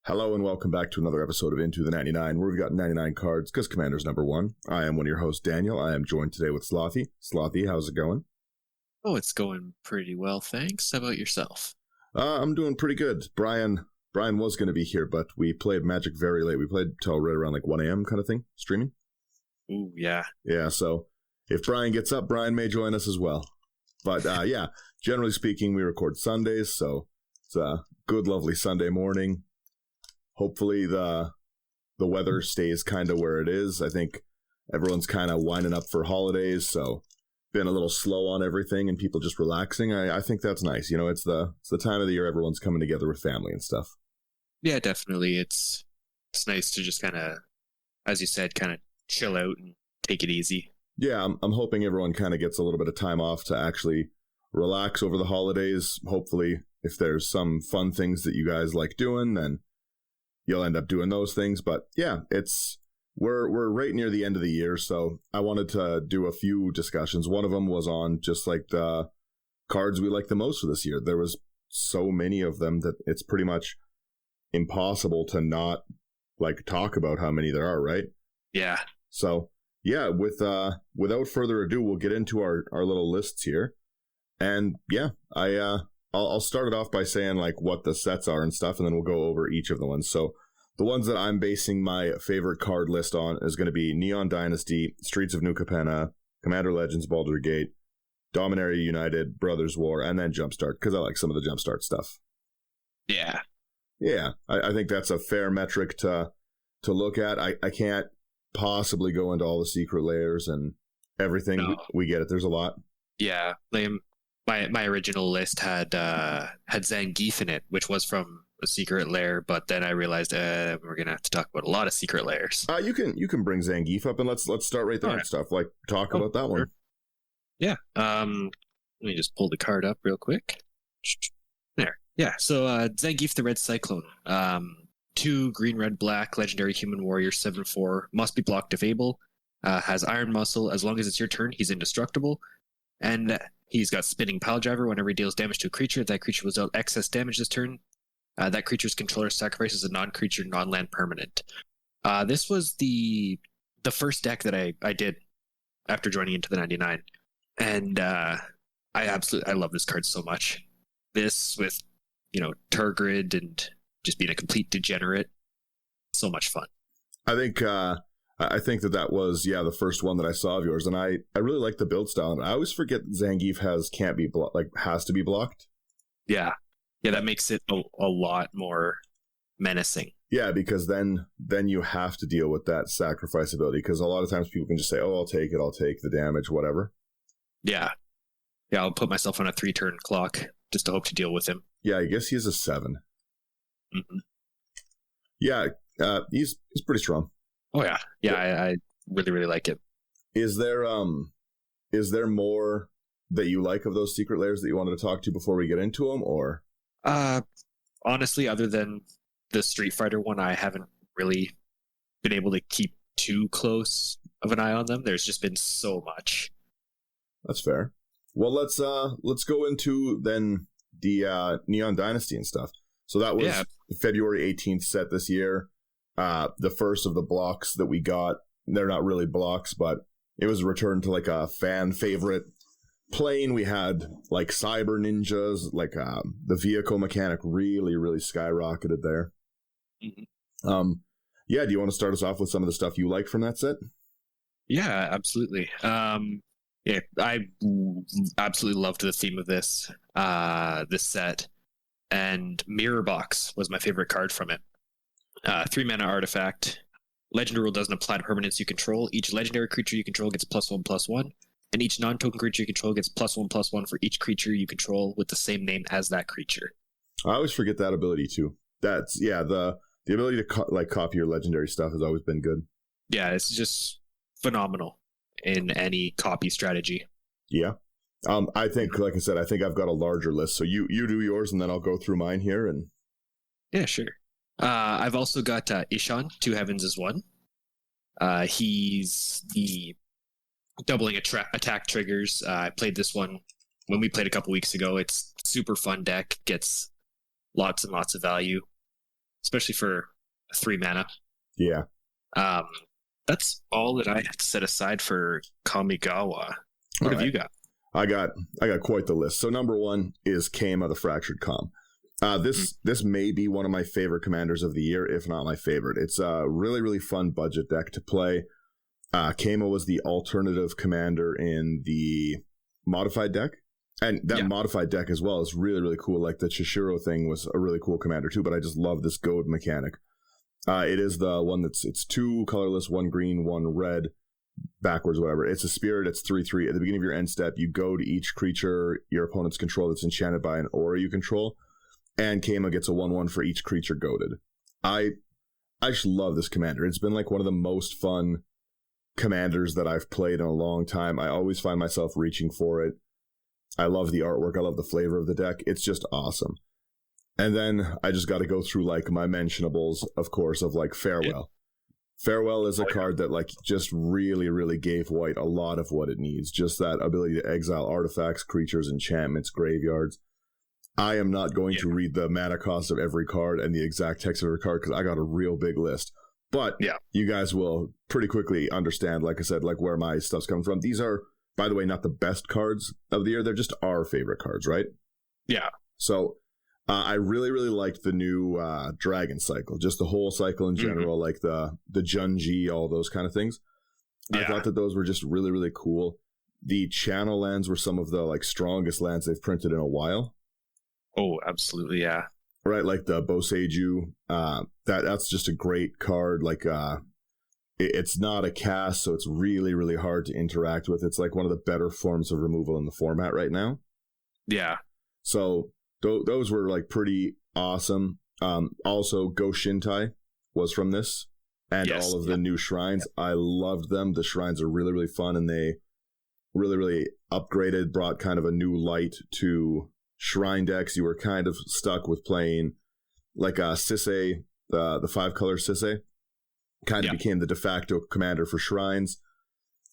Hello and welcome back to another episode of Into the 99, where we've got 99 cards, because Commander's number one. I am one of your hosts, Daniel. I am joined today with Slothy. Slothy, how's it going? Oh, it's going pretty well, thanks. How about yourself? I'm doing pretty good. Brian was going to be here, but we played Magic very late. We played till right around like 1 a.m. kind of thing, streaming. Ooh, yeah. Yeah, so if Brian gets up, Brian may join us as well. But yeah, generally speaking, we record Sundays, so it's a good, lovely Sunday morning. Hopefully the weather stays kind of where it is. I think everyone's kind of winding up for holidays, so been a little slow on everything and people just relaxing. I think that's nice. You know, it's the time of the year everyone's coming together with family and stuff. Yeah, definitely. It's nice to just kind of, as you said, kind of chill out and take it easy. Yeah, I'm hoping everyone kind of gets a little bit of time off to actually relax over the holidays. Hopefully, if there's some fun things that you guys like doing, then you'll end up doing those things. But yeah, we're right near the end of the year, so I wanted to do a few discussions. One of them was on just like the cards we like the most for this year. There was so many of them that it's pretty much impossible to not like talk about how many there are, right? Yeah. So yeah, without further ado, we'll get into our little lists here. And yeah, I'll start it off by saying like what the sets are and stuff, and then we'll go over each of the ones. So the ones that I'm basing my favorite card list on is going to be Neon Dynasty, Streets of New Capenna, Commander Legends Baldur's Gate, Dominaria United, Brothers War, and then Jumpstart, because I like some of the Jumpstart stuff. Yeah. Yeah, I think that's a fair metric to look at. I can't possibly go into all the secret layers and everything. No. We get it. There's a lot. Yeah. My original list had Zangief in it, which was from a secret lair, but then I realized we're gonna have to talk about a lot of secret layers. You can bring Zangief up, and let's start right there and stuff. Like talk about that one. Yeah. Let me just pull the card up real quick. There. Yeah. So Zangief the Red Cyclone. 2 green, red, black, legendary human warrior, 7/4, must be blocked if able. Has iron muscle. As long as it's your turn, he's indestructible. And he's got spinning pile driver. Whenever he deals damage to a creature, that creature will deal excess damage this turn. That creature's controller sacrifices a non-creature, non-land permanent. This was the first deck that I did after joining into the 99. And I love this card so much. This with, Turgid and just being a complete degenerate. So much fun. I think that was, the first one that I saw of yours, and I really like the build style. And I always forget that Zangief has to be blocked. Yeah, that makes it a lot more menacing. Yeah, because then you have to deal with that sacrifice ability, because a lot of times people can just say, "Oh, I'll take the damage, whatever." Yeah, I'll put myself on a 3-turn clock just to hope to deal with him. Yeah, I guess he has a 7. Mm-hmm. Yeah, he's pretty strong. Oh yeah. I really, really like it. Is there more that you like of those secret layers that you wanted to talk to before we get into them, or? Honestly, other than the Street Fighter one, I haven't really been able to keep too close of an eye on them. There's just been so much. That's fair. Well, let's go into then the Neon Dynasty and stuff. So that was February 18th set this year. The first of the blocks that we got. They're not really blocks, but it was a return to like a fan favorite plane. We had like cyber ninjas, like the vehicle mechanic really, really skyrocketed there. Mm-hmm. Do you want to start us off with some of the stuff you like from that set? Yeah, absolutely. I absolutely loved the theme of this set, and Mirror Box was my favorite card from it. 3-mana artifact. Legendary rule doesn't apply to permanents you control. Each legendary creature you control gets +1/+1, and each non-token creature you control gets +1/+1 for each creature you control with the same name as that creature. I always forget that ability too. That's the ability to copy your legendary stuff has always been good. Yeah, it's just phenomenal in any copy strategy. Yeah. I think, like I said, I've got a larger list. So you do yours, and then I'll go through mine here. And yeah, sure. I've also got Ishan, 2 Heavens is 1. He's the doubling attack triggers. I played this one when we played a couple weeks ago. It's super fun deck, gets lots and lots of value. especially for 3 mana. Yeah. That's all that I had set aside for Kamigawa. What have you got? I got quite the list. So number 1 is Kama, the Fractured Calm. This may be one of my favorite commanders of the year, if not my favorite. It's a really, really fun budget deck to play. Kama was the alternative commander in the modified deck. And that modified deck as well is really, really cool. Like the Chishiro thing was a really cool commander too, but I just love this goad mechanic. It is the one it's 2 colorless, 1 green, 1 red, backwards, whatever. It's a spirit, it's 3/3. At the beginning of your end step, you go to each creature your opponents control that's enchanted by an aura you control, and Kama gets a 1/1 for each creature goaded. I just love this commander. It's been like one of the most fun commanders that I've played in a long time. I always find myself reaching for it. I love the artwork. I love the flavor of the deck. It's just awesome. And then I just got to go through like my mentionables, of course, of like Farewell. Farewell is a card that like just really, really gave White a lot of what it needs. Just that ability to exile artifacts, creatures, enchantments, graveyards. I am not going to read the mana cost of every card and the exact text of every card because I got a real big list. But you guys will pretty quickly understand, like I said, like where my stuff's coming from. These are, by the way, not the best cards of the year. They're just our favorite cards, right? Yeah. So I really, really liked the new Dragon cycle, just the whole cycle in general, like the Junji, all those kind of things. I thought that those were just really, really cool. The channel lands were some of the like strongest lands they've printed in a while. Oh, absolutely, yeah. Right, like the Boseiju, that's just a great card. Like, it's not a cast, so it's really, really hard to interact with. It's like one of the better forms of removal in the format right now. Yeah. So those were like pretty awesome. Also, Go Shintai was from this, and all of the new shrines. I loved them. The shrines are really, really fun, and they really, really upgraded, brought kind of a new light to shrine decks. You were kind of stuck with playing like Sisei, the 5-color Sisei, kind of became the de facto commander for shrines.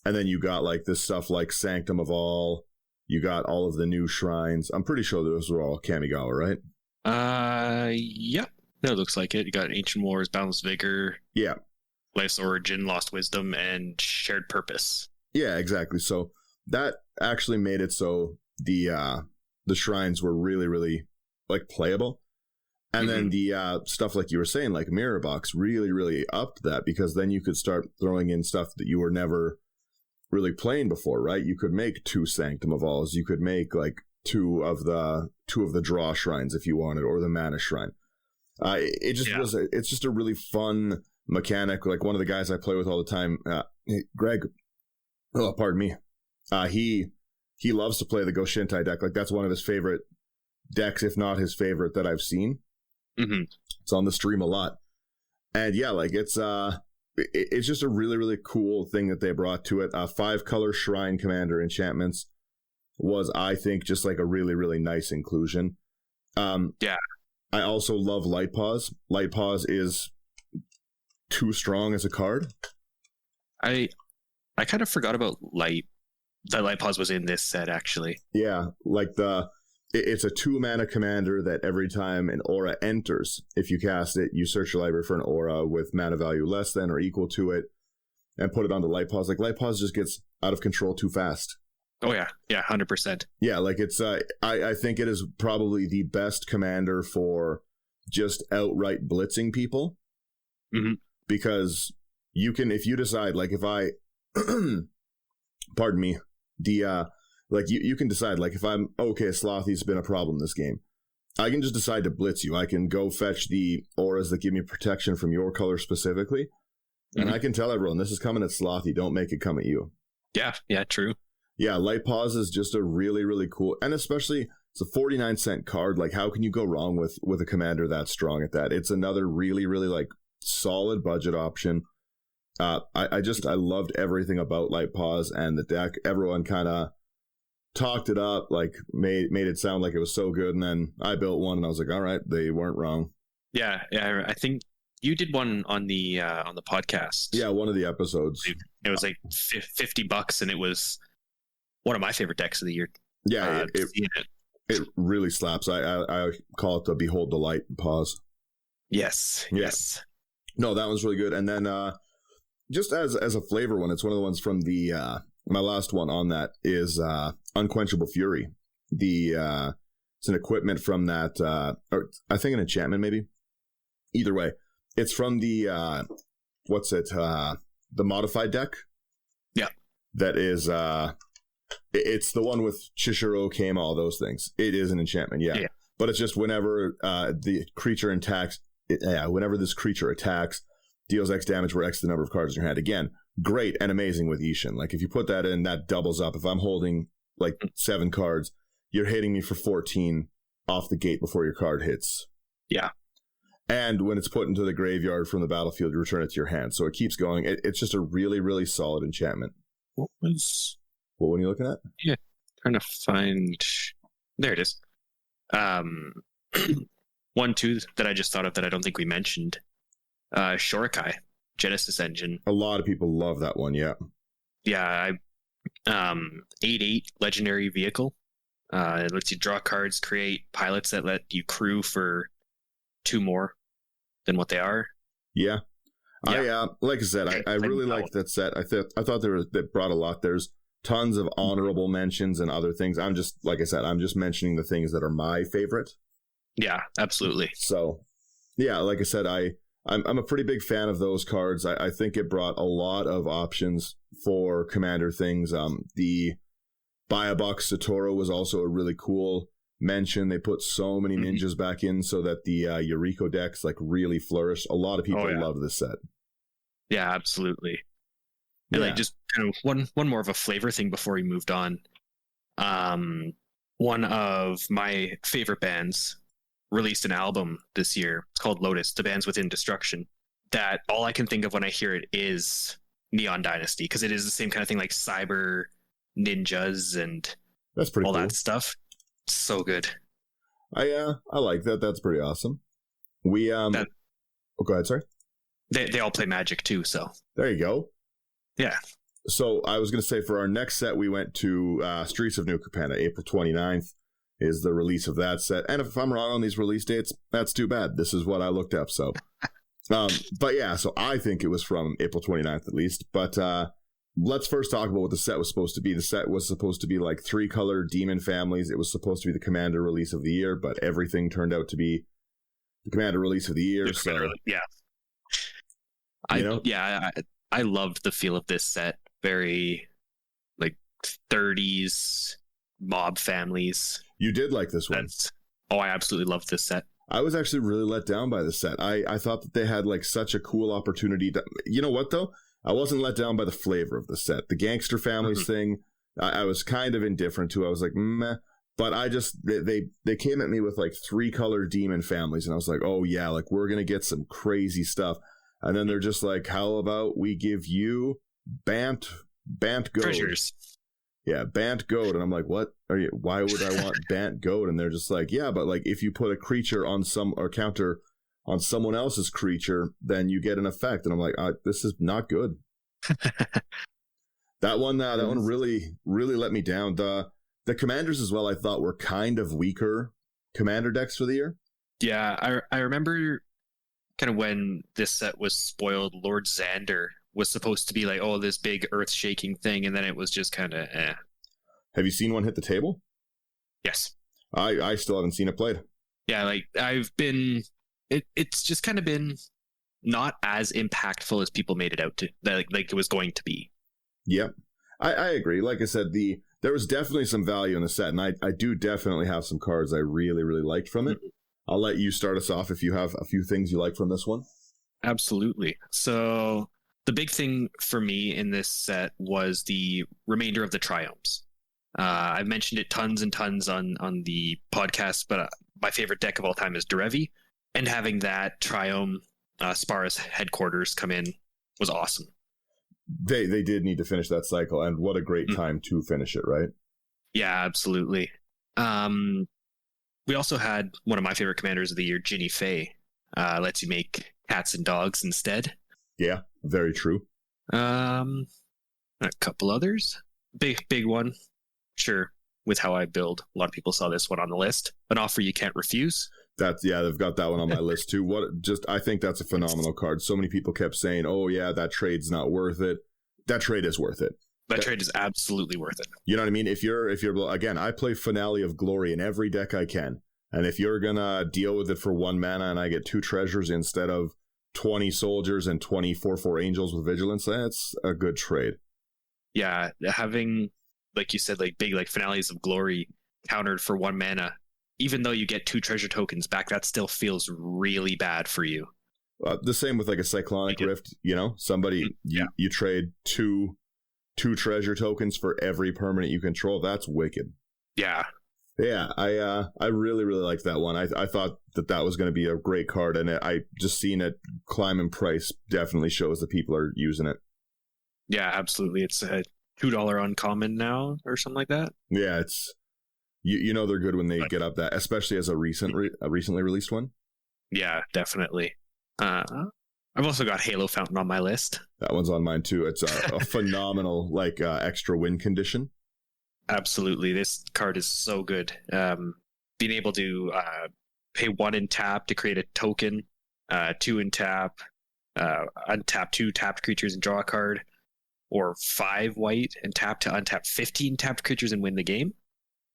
And then you got like this stuff like Sanctum of All. You got all of the new shrines. I'm pretty sure those were all Kamigawa, right? Yep. No, it looks like it. You got Ancient Wars, Boundless Vigor. Yeah. Life's Origin, Lost Wisdom, and Shared Purpose. Yeah, exactly. So that actually made it so the shrines were really, really like playable. And then the stuff like you were saying, like Mirror Box, really, really upped that, because then you could start throwing in stuff that you were never really playing before, right? You could make 2 Sanctum of Alls. You could make like 2 of the draw shrines if you wanted, or the mana shrine. It just was. It's just a really fun mechanic. Like one of the guys I play with all the time, Greg. Oh, pardon me. He loves to play the Go Shintai deck. Like that's one of his favorite decks, if not his favorite that I've seen. It's on the stream a lot. And yeah, like it's just a really, really cool thing that they brought to it. 5-color Shrine Commander enchantments was, I think, just like a really, really nice inclusion. I also love Light Paws. Light Paws is too strong as a card. I kind of forgot about that Light Paws was in this set, actually. Yeah, like it's a 2-mana commander that every time an aura enters, if you cast it, you search your library for an aura with mana value less than or equal to it and put it onto Light Paws. Like Light Paws just gets out of control too fast. Oh yeah, 100%. Yeah, like it's I think it is probably the best commander for just outright blitzing people. Because you can, if you decide, like if I pardon me, like you can decide, like if I'm okay, Slothy's been a problem this game, I can just decide to blitz you. I can go fetch the auras that give me protection from your color specifically, and I can tell everyone this is coming at Slothy. Don't make it come at you. Yeah, true. Yeah, Light Paws is just a really, really cool, and especially it's a 49-cent card. Like, how can you go wrong with a commander that strong at that? It's another really, really like solid budget option. I loved everything about Light Paws and the deck. Everyone kind of talked it up, like made it sound like it was so good, and then I built one and I was like, all right, they weren't wrong. Yeah, I think you did one on the podcast. Yeah, one of the episodes. It was like $50, and it was one of my favorite decks of the year. Yeah, it really slaps. I call it the Behold the Light Paws. Yes. Yeah. Yes. No, that one's really good. And then just as a flavor one, it's one of the ones from the my last one on that is Unquenchable Fury. It's an equipment from that, or I think an enchantment maybe. Either way, it's from the the modified deck. Yeah, that is it's the one with Chishiro, Kama, all those things. It is an enchantment, yeah. But it's just whenever the creature attacks, whenever this creature attacks, deals X damage where X the number of cards in your hand. Again, great and amazing with Ishin. Like if you put that in, that doubles up. If I'm holding like 7 cards, you're hitting me for 14 off the gate before your card hits. Yeah. And when it's put into the graveyard from the battlefield, you return it to your hand. So it keeps going. It's just a really, really solid enchantment. What one are you looking at? Yeah, trying to find. There it is. One, two that I just thought of that I don't think we mentioned. Shorikai, Genesis Engine. A lot of people love that one, yeah. Yeah, 8/8 legendary vehicle. It lets you draw cards, create pilots that let you crew for 2 more than what they are. Yeah. Like I said, I really liked that set. I thought that brought a lot. There's tons of honorable mentions and other things. I'm just mentioning the things that are my favorite. Yeah, absolutely. So, yeah, like I said, I'm a pretty big fan of those cards. I think it brought a lot of options for Commander things. The Buy a Box Satoru was also a really cool mention. They put so many ninjas back in so that the Yuriko decks like really flourished. A lot of people love this set. Yeah, absolutely. And like just kind of one more of a flavor thing before we moved on. One of my favorite bands released an album this year. It's called Lotus, The Bands Within Destruction. That all I can think of when I hear it is Neon Dynasty, because it is the same kind of thing, like cyber ninjas and that's pretty all cool. That stuff. So good. I like that. That's pretty awesome. We go ahead, sorry. They all play Magic too, so there you go. Yeah. So I was going to say for our next set, we went to Streets of New Capenna. April 29th is the release of that set. And if I'm wrong on these release dates, that's too bad. This is what I looked up. So, but yeah, so I think it was from April 29th at least. But let's first talk about what the set was supposed to be. The set was supposed to be like 3-color demon families. It was supposed to be the Commander release of the year, but everything turned out to be the Commander release of the year. I loved the feel of this set. Very like 30s mob families. You did like this one. I absolutely loved this set. I was actually really let down by the set. I thought that they had like such a cool opportunity to, you know what though? I wasn't let down by the flavor of the set. The gangster families thing, I was kind of indifferent to. I was like, meh. But I just, they came at me with like 3-color demon families. And I was like, oh yeah, like we're going to get some crazy stuff. And then they're just like, how about we give you Bant Goat? Treasures. Yeah, Bant Goat. And I'm like, what are you? Why would I want Bant Goat? And they're just like, yeah, but like if you put a creature on counter on someone else's creature, then you get an effect. And I'm like, this is not good. That one really, really let me down. The commanders as well, I thought were kind of weaker commander decks for the year. Yeah, I remember kind of when this set was spoiled, Lord Xander was supposed to be like, oh, this big earth-shaking thing, and then it was just kind of Have you seen one hit the table? Yes. I still haven't seen it played. Yeah, like it's just kind of been not as impactful as people made it out to, like it was going to be. Yep. I agree. Like I said, there was definitely some value in the set, and I do definitely have some cards I really, really liked from it. I'll let you start us off if you have a few things you like from this one. Absolutely. So the big thing for me in this set was the remainder of the triomes. I've mentioned it tons and tons on the podcast, but my favorite deck of all time is Derevi, and having that triome Sparus headquarters come in was awesome. They did need to finish that cycle, and what a great time to finish it, right? Yeah, absolutely. We also had one of my favorite commanders of the year, Ginny Fey. Lets you make cats and dogs instead. Yeah, very true. A couple others. Big one. Sure, with how I build. A lot of people saw this one on the list. An Offer You Can't Refuse. They've got that one on my list too. I think that's a phenomenal card. So many people kept saying, "Oh yeah, that trade's not worth it." That trade is worth it. That trade is absolutely worth it. You know what I mean? If you're again, I play Finale of Glory in every deck I can, and if you're gonna deal with it for 1 mana and I get 2 treasures instead of 20 soldiers and 24/4 angels with vigilance, that's a good trade. Yeah, having, like you said, like big like Finales of Glory countered for 1 mana, even though you get 2 treasure tokens back, that still feels really bad for you. The same with like a Cyclonic Rift, somebody, you trade two treasure tokens for every permanent you control. That's wicked. Yeah. Yeah, I really, really liked that one. I thought that was going to be a great card, and I just seen it climb in price definitely shows that people are using it. Yeah, absolutely. It's a $2 uncommon now or something like that. Yeah, it's they're good when they get up that, especially as a recently released one. Yeah, definitely. I've also got Halo Fountain on my list. That one's on mine too. It's a phenomenal extra win condition. Absolutely, this card is so good. Being able to pay 1 in tap to create a token, 2 in tap, untap 2 tapped creatures and draw a card, or 5 white and tap to untap 15 tapped creatures and win the game.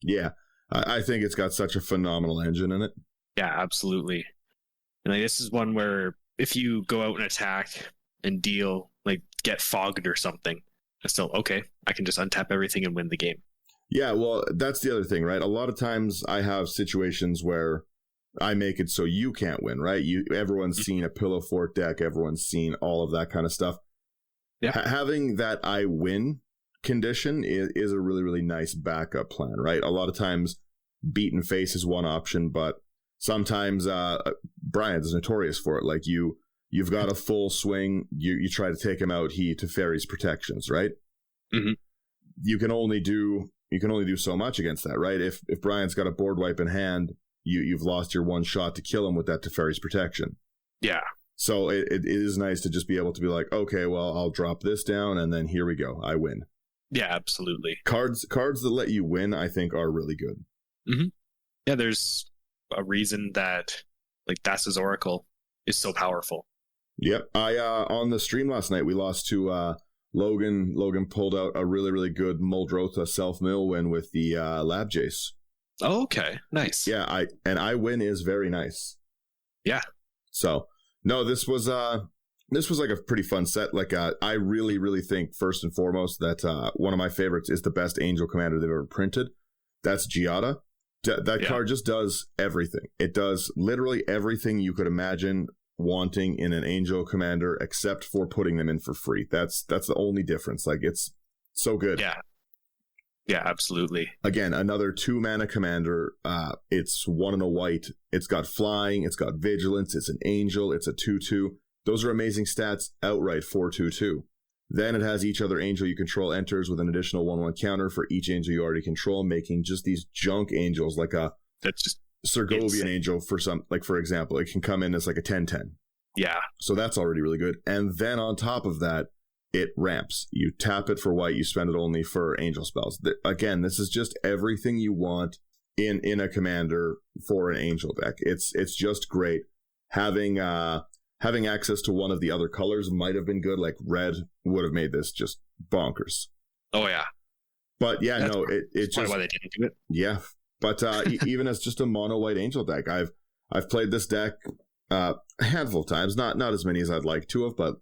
Yeah, I think it's got such a phenomenal engine in it. Yeah, absolutely. And this is one where if you go out and attack and deal, get fogged or something, it's still okay. I can just untap everything and win the game. Yeah, well, that's the other thing, right? A lot of times I have situations where I make it so you can't win, right? Everyone's seen a Pillow Fort deck. Everyone's seen all of that kind of stuff. Yeah. Having that I win condition is a really, really nice backup plan, right? A lot of times beaten face is one option, but sometimes Brian's notorious for it. Like you've got a full swing, you try to take him out, he Teferi's protections, right? Mm-hmm. You can only do so much against that, right? If Brian's got a board wipe in hand, you've lost your 1 shot to kill him with that Teferi's protection. Yeah. So it is nice to just be able to be like, okay, well, I'll drop this down, and then here we go, I win. Yeah, absolutely. Cards that let you win, I think, are really good. Mm-hmm. Yeah, there's a reason that Thassa's Oracle is so powerful. Yep. I on the stream last night, we lost to Logan. Logan pulled out a really, really good Muldrotha self-mill win with the Lab Jace. Oh, okay. Nice. Yeah, I win is very nice. Yeah. So, no, this was like a pretty fun set. I really, really think, first and foremost, that one of my favorites is the best Angel Commander they've ever printed. That's Giada. That card just does everything. It does literally everything you could imagine wanting in an Angel Commander, except for putting them in for free. That's the only difference. It's so good. Yeah, absolutely. Again, another 2 mana commander. It's 1 and a white. It's got flying. It's got vigilance. It's an angel. It's a 2/2. Those are amazing stats outright for 2/2. Then it has each other angel you control enters with an additional 1/1 counter for each angel you already control, making just these junk angels that's just Sergovian insane. Angel for example. It can come in as a 10/10. Yeah. So that's already really good. And then on top of that, it ramps. You tap it for white, you spend it only for angel spells. Again, this is just everything you want in a commander for an angel deck. It's just great. Having access to one of the other colors might have been good. Red would have made this just bonkers. Oh yeah. But yeah, that's it's just why they didn't do it. Yeah. But even as just a mono white angel deck, I've played this deck a handful of times, not as many as I'd like to have, but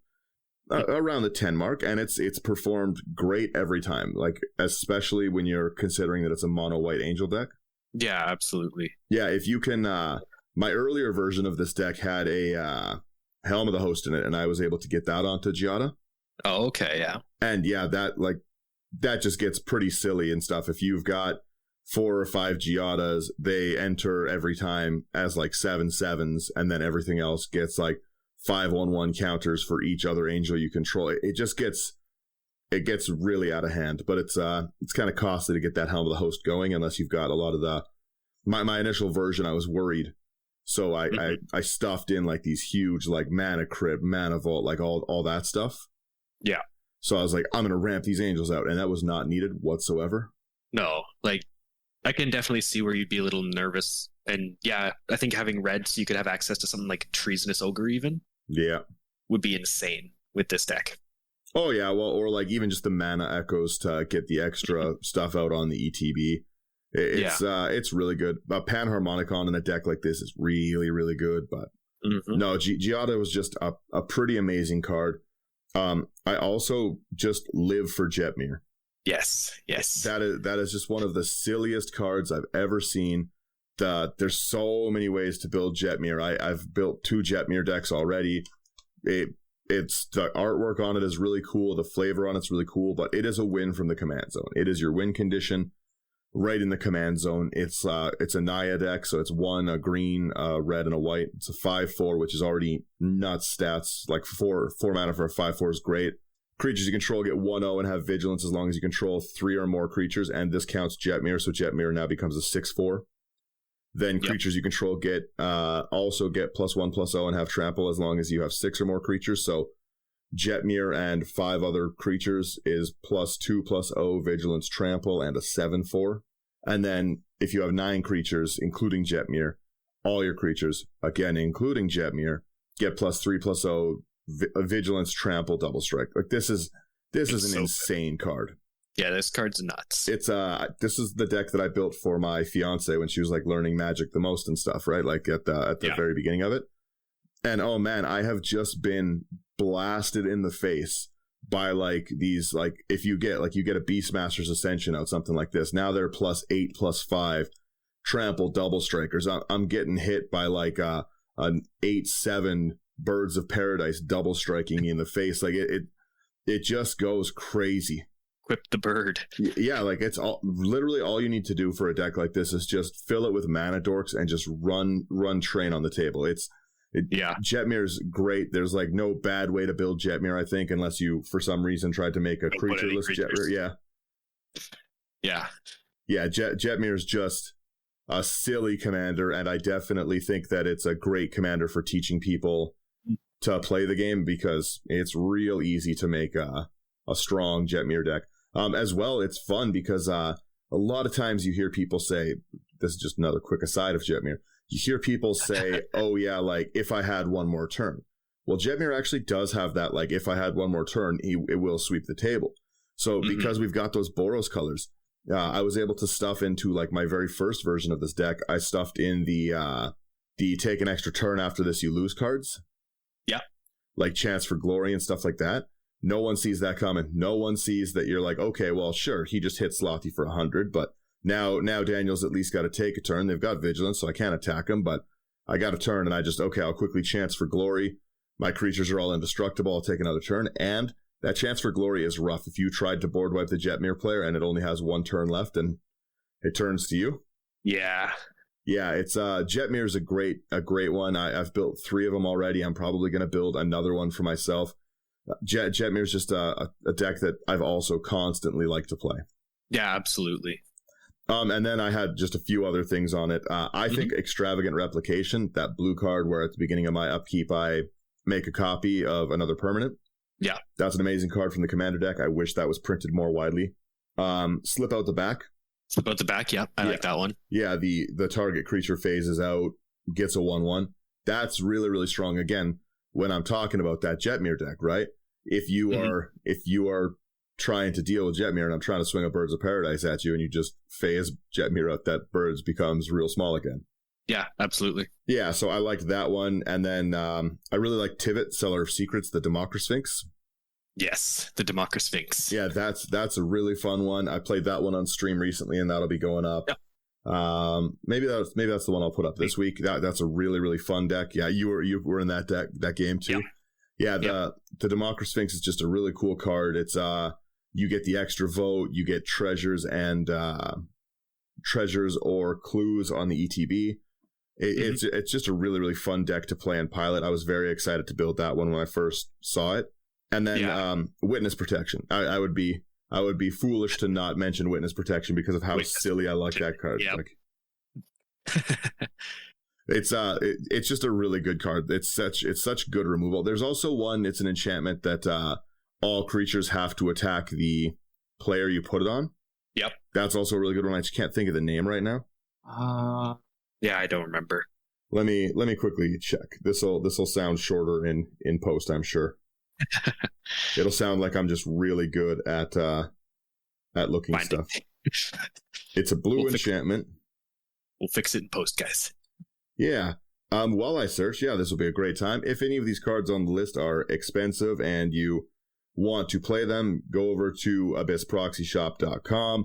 around the 10 mark, and it's performed great every time, especially when you're considering that it's a mono white angel deck. Yeah, absolutely. Yeah, if you can my earlier version of this deck had a Helm of the Host in it, and I was able to get that onto Giada. Oh, okay, yeah. And yeah, that just gets pretty silly and stuff. If you've got 4 or 5 Giadas, they enter every time as 7/7s, and then everything else gets 5/1/1 counters for each other angel you control. It just gets really out of hand, but it's kind of costly to get that Helm of the Host going unless you've got a lot of my initial version. I was worried, so I stuffed in these huge mana crypt, mana vault, all that stuff. Yeah. So I was I'm gonna ramp these angels out, and that was not needed whatsoever. No, I can definitely see where you'd be a little nervous. And yeah, I think having red so you could have access to something like Treasonous Ogre even would be insane with this deck. Oh yeah, well, or like even just the mana echoes to get the extra stuff out on the ETB. It's really good. Panharmonicon in a deck like this is really, really good. But no, Giada was just a pretty amazing card. I also just live for Jetmir. Yes. That is just one of the silliest cards I've ever seen. There's so many ways to build Jetmir. I've built 2 Jetmir decks already. It's the artwork on it is really cool. The flavor on it's really cool, but it is a win from the command zone. It is your win condition right in the command zone. It's a Naya deck, so it's 1, a green, a red, and a white. It's a 5/4, which is already nuts stats. Like 4 mana for a 5/4 is great. Creatures you control get 1/0 and have vigilance as long as you control 3 or more creatures, and this counts Jetmir, so Jetmir now becomes a 6/4. Then creatures you control get also get +1/+0 and have trample as long as you have 6 or more creatures. So Jetmir and 5 other creatures is +2/+0 vigilance, trample, and a 7/4. And then if you have 9 creatures, including Jetmir, all your creatures, again including Jetmir, get +3/+0 vigilance, trample, double strike. Like this is an insane card. Yeah, this card's nuts. It's this is the deck that I built for my fiance when she was like learning Magic the most and stuff, right? Like at the very beginning of it. And oh man, I have just been blasted in the face by like these, like if you get a Beastmaster's Ascension out, something like this. Now they're +8, +5 trample double strikers. I'm getting hit by like an 8/7 Birds of Paradise double striking me in the face. Like it just goes crazy. Equip the bird. Yeah, like it's literally all you need to do for a deck like this is just fill it with mana dorks and just run train on the table. Jetmir's great. There's like no bad way to build Jetmir, I think, unless you for some reason tried to make a creatureless Jetmir. Yeah, Jetmir is just a silly commander, and I definitely think that it's a great commander for teaching people to play the game because it's real easy to make a strong Jetmir deck. As well, it's fun because a lot of times you hear people say, this is just another quick aside of Jetmir, you hear people say, oh yeah, like if I had one more turn. Well, Jetmir actually does have that, like if I had one more turn, it will sweep the table. So because we've got those Boros colors, I was able to stuff into like my very first version of this deck, I stuffed in the take an extra turn after this you lose cards. Yeah. Like Chance for Glory and stuff like that. No one sees that coming. No one sees that you're like, okay, well, sure, he just hit Slothy for 100, but now Daniel's at least got to take a turn. They've got vigilance, so I can't attack him, but I got a turn, and I'll quickly Chance for Glory. My creatures are all indestructible. I'll take another turn, and that Chance for Glory is rough. If you tried to board wipe the Jetmir player and it only has 1 turn left and it turns to you. Yeah. Yeah, it's Jetmir is a great one. I've built 3 of them already. I'm probably going to build another one for myself. Jetmir is just a deck that I've also constantly liked to play. Yeah, absolutely. And then I had just a few other things on it. I think Extravagant Replication, that blue card where at the beginning of my upkeep I make a copy of another permanent. Yeah. That's an amazing card from the commander deck. I wish that was printed more widely. Slip Out the Back. Slip Out the Back, yeah. I like that one. Yeah, the target creature phases out, gets a 1/1. That's really, really strong. Again, when I'm talking about that Jetmir deck, right? If you are trying to deal with Jetmir and I'm trying to swing a Birds of Paradise at you and you just phase Jetmir out, that Birds becomes real small again. Yeah, absolutely. Yeah, so I liked that one. And then I really like Tivit, Seller of Secrets, the Democrisphinx. Yes, the Democrisphinx. Yeah, that's a really fun one. I played that one on stream recently and that'll be going up. Yeah. Maybe that's the one I'll put up this week. That's a really, really fun deck. Yeah, you were in that game too. Yeah, the Democrisphinx is just a really cool card. It's you get the extra vote, you get treasures and treasures or clues on the ETB. It's just a really, really fun deck to play and pilot. I was very excited to build that one when I first saw it. And then Witness Protection. I would be foolish to not mention Witness Protection because of how silly I like that card. Yep. Like, it's just a really good card. It's such good removal. There's also one, it's an enchantment that all creatures have to attack the player you put it on. Yep. That's also a really good one. I just can't think of the name right now. Yeah, I don't remember. Let me quickly check. This'll sound shorter in post, I'm sure. It'll sound like I'm just really good at looking Finding. stuff. It's a blue enchantment. We'll fix it in post, guys. Yeah. While I search, this will be a great time. If any of these cards on the list are expensive and you want to play them, go over to abyssproxyshop.com.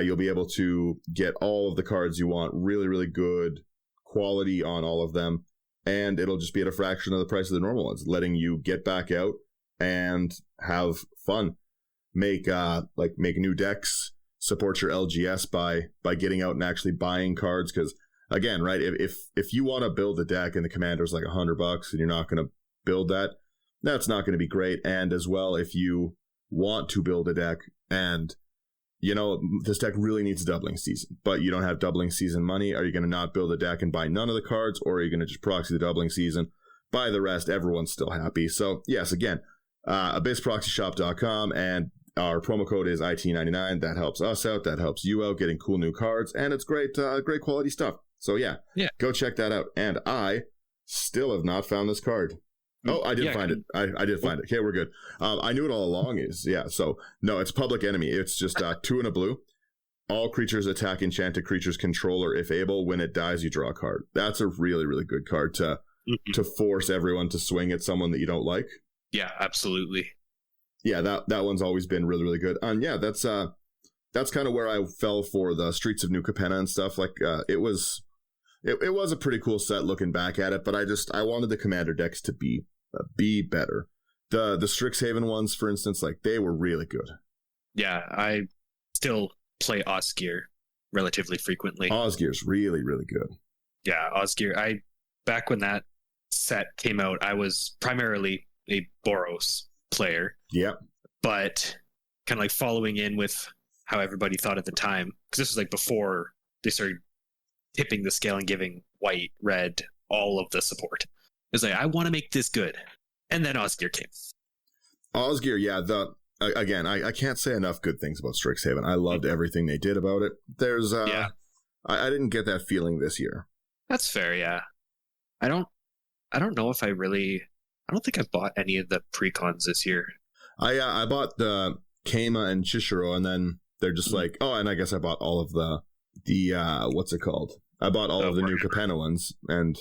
You'll be able to get all of the cards you want, really, really good quality on all of them, and it'll just be at a fraction of the price of the normal ones, letting you get back out and have fun. Make new decks, support your LGS by getting out and actually buying cards, because again, right, if you want to build a deck and the commander's like $100 and you're not going to build that's not going to be great. And as well, if you want to build a deck and this deck really needs doubling season, but you don't have doubling season money, are you going to not build a deck and buy none of the cards, or are you going to just proxy the doubling season, buy the rest? Everyone's still happy. So yes, again, abyssproxyshop.com, and our promo code is IT99. That helps us out. That helps you out, getting cool new cards, and it's great quality stuff. So yeah, go check that out. And I still have not found this card. Oh, I did find it. I did find it. Okay, we're good. I knew it all along. So no, it's Public Enemy. It's just 2 and a blue. All creatures attack enchanted creatures controller if able. When it dies, you draw a card. That's a really, really good card to force everyone to swing at someone that you don't like. Yeah, absolutely. Yeah, that one's always been really, really good. That's kind of where I fell for the Streets of New Capenna and stuff. Like it was a pretty cool set looking back at it, but I wanted the commander decks to be better. The Strixhaven ones, for instance, like they were really good. Yeah, I still play Osgear relatively frequently. Osgear's really, really good. Yeah, Osgear. Back when that set came out, I was primarily a Boros player. Yep. But kind of like following in with how everybody thought at the time, because this was like before they started tipping the scale and giving white, red, all of the support. It was like, I want to make this good. And then Osgear came. Osgear, yeah. I can't say enough good things about Strixhaven. I loved everything they did about it. There's, I didn't get that feeling this year. That's fair, yeah. I don't know if I don't think I've bought any of the precons this year. I bought the Keima and Chishiro, and then they're just like, and I guess I bought all of the what's it called? I bought all of the new Capenna ones, and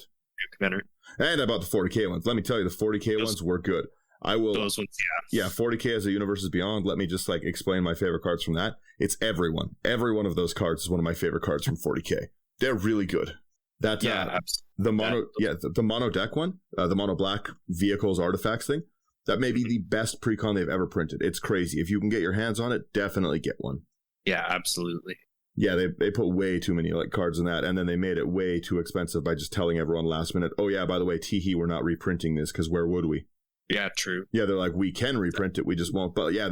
I bought the 40k ones. Let me tell you, the 40k ones were good. Those ones, yeah. 40k as a Universes Beyond. Let me just explain my favorite cards from that. It's everyone. Every one of those cards is one of my favorite cards from 40k. They're really good. The mono deck one, the mono black vehicles artifacts thing, that may be the best precon they've ever printed. It's crazy. If you can get your hands on it, definitely get one. Yeah, absolutely. Yeah, they put way too many cards in that, and then they made it way too expensive by just telling everyone last minute, oh yeah, by the way, teehee, we're not reprinting this, because where would we? Yeah, true. Yeah, they're like, we can reprint it, we just won't. But yeah,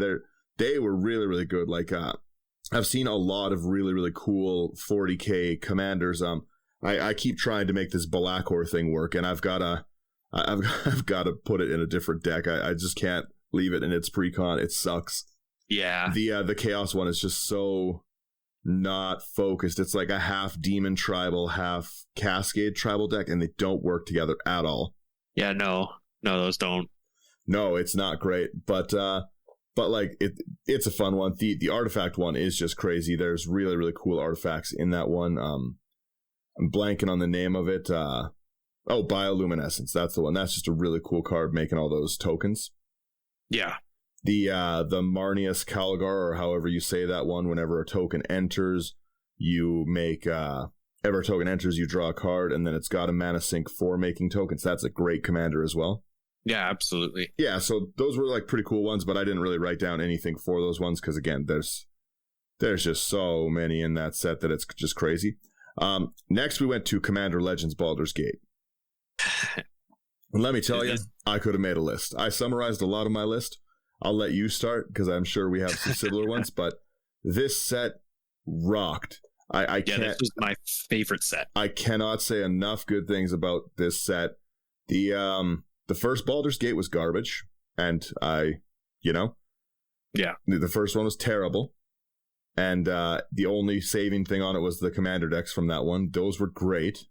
they were really, really good. I've seen a lot of really, really cool 40k commanders. I keep trying to make this Balakor thing work, and I've got to put it in a different deck. I just can't leave it in its precon. It sucks. Yeah. The Chaos one is just so not focused. It's like a half demon tribal, half cascade tribal deck, and they don't work together at all. Yeah, no, those don't. No, it's not great, but it's a fun one. The artifact one is just crazy. There's really, really cool artifacts in that one. I'm blanking on the name of it. Bioluminescence. That's the one. That's just a really cool card, making all those tokens. Yeah. The Marnius Calgar, or however you say that one, whenever a token enters, you make ever a token enters, you draw a card, and then it's got a mana sink for making tokens. That's a great commander as well. Yeah, absolutely. Yeah, so those were pretty cool ones, but I didn't really write down anything for those ones because again, there's just so many in that set that it's just crazy. Next, we went to Commander Legends Baldur's Gate. And let me tell you, I could have made a list. I summarized a lot of my list. I'll let you start because I'm sure we have some similar ones, but this set rocked. This was my favorite set. I cannot say enough good things about this set. The first Baldur's Gate was garbage, and the first one was terrible. And the only saving thing on it was the commander decks from that one. Those were great.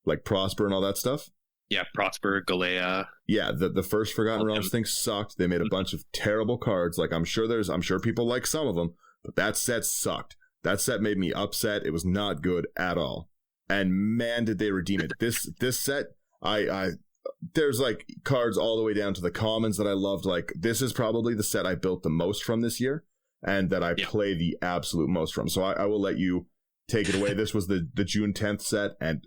Like Prosper and all that stuff. Yeah, Prosper, Galea. Yeah, the first Forgotten Realms thing sucked. They made a bunch of terrible cards. Like I'm sure people like some of them, but that set sucked. That set made me upset. It was not good at all. And man, did they redeem it. This set, there's like cards all the way down to the commons that I loved. Like this is probably the set I built the most from this year, and that I play the absolute most from. So I will let you take it away. This was the June 10th set, and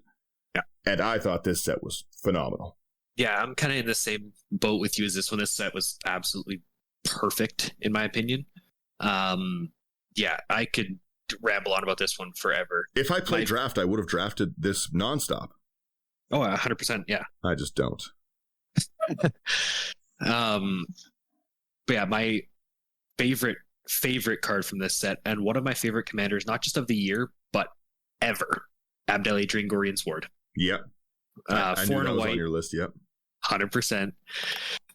I thought this set was phenomenal. Yeah, I'm kind of in the same boat with you as this one. This set was absolutely perfect, in my opinion. Yeah, I could ramble on about this one forever. If I played draft, I would have drafted this nonstop. Oh, 100%, yeah. I just don't. But yeah, my favorite card from this set, and one of my favorite commanders, not just of the year, but ever, Abdel Adrian Gorian Sword. Yep. I knew that was on your list, yep. 100%.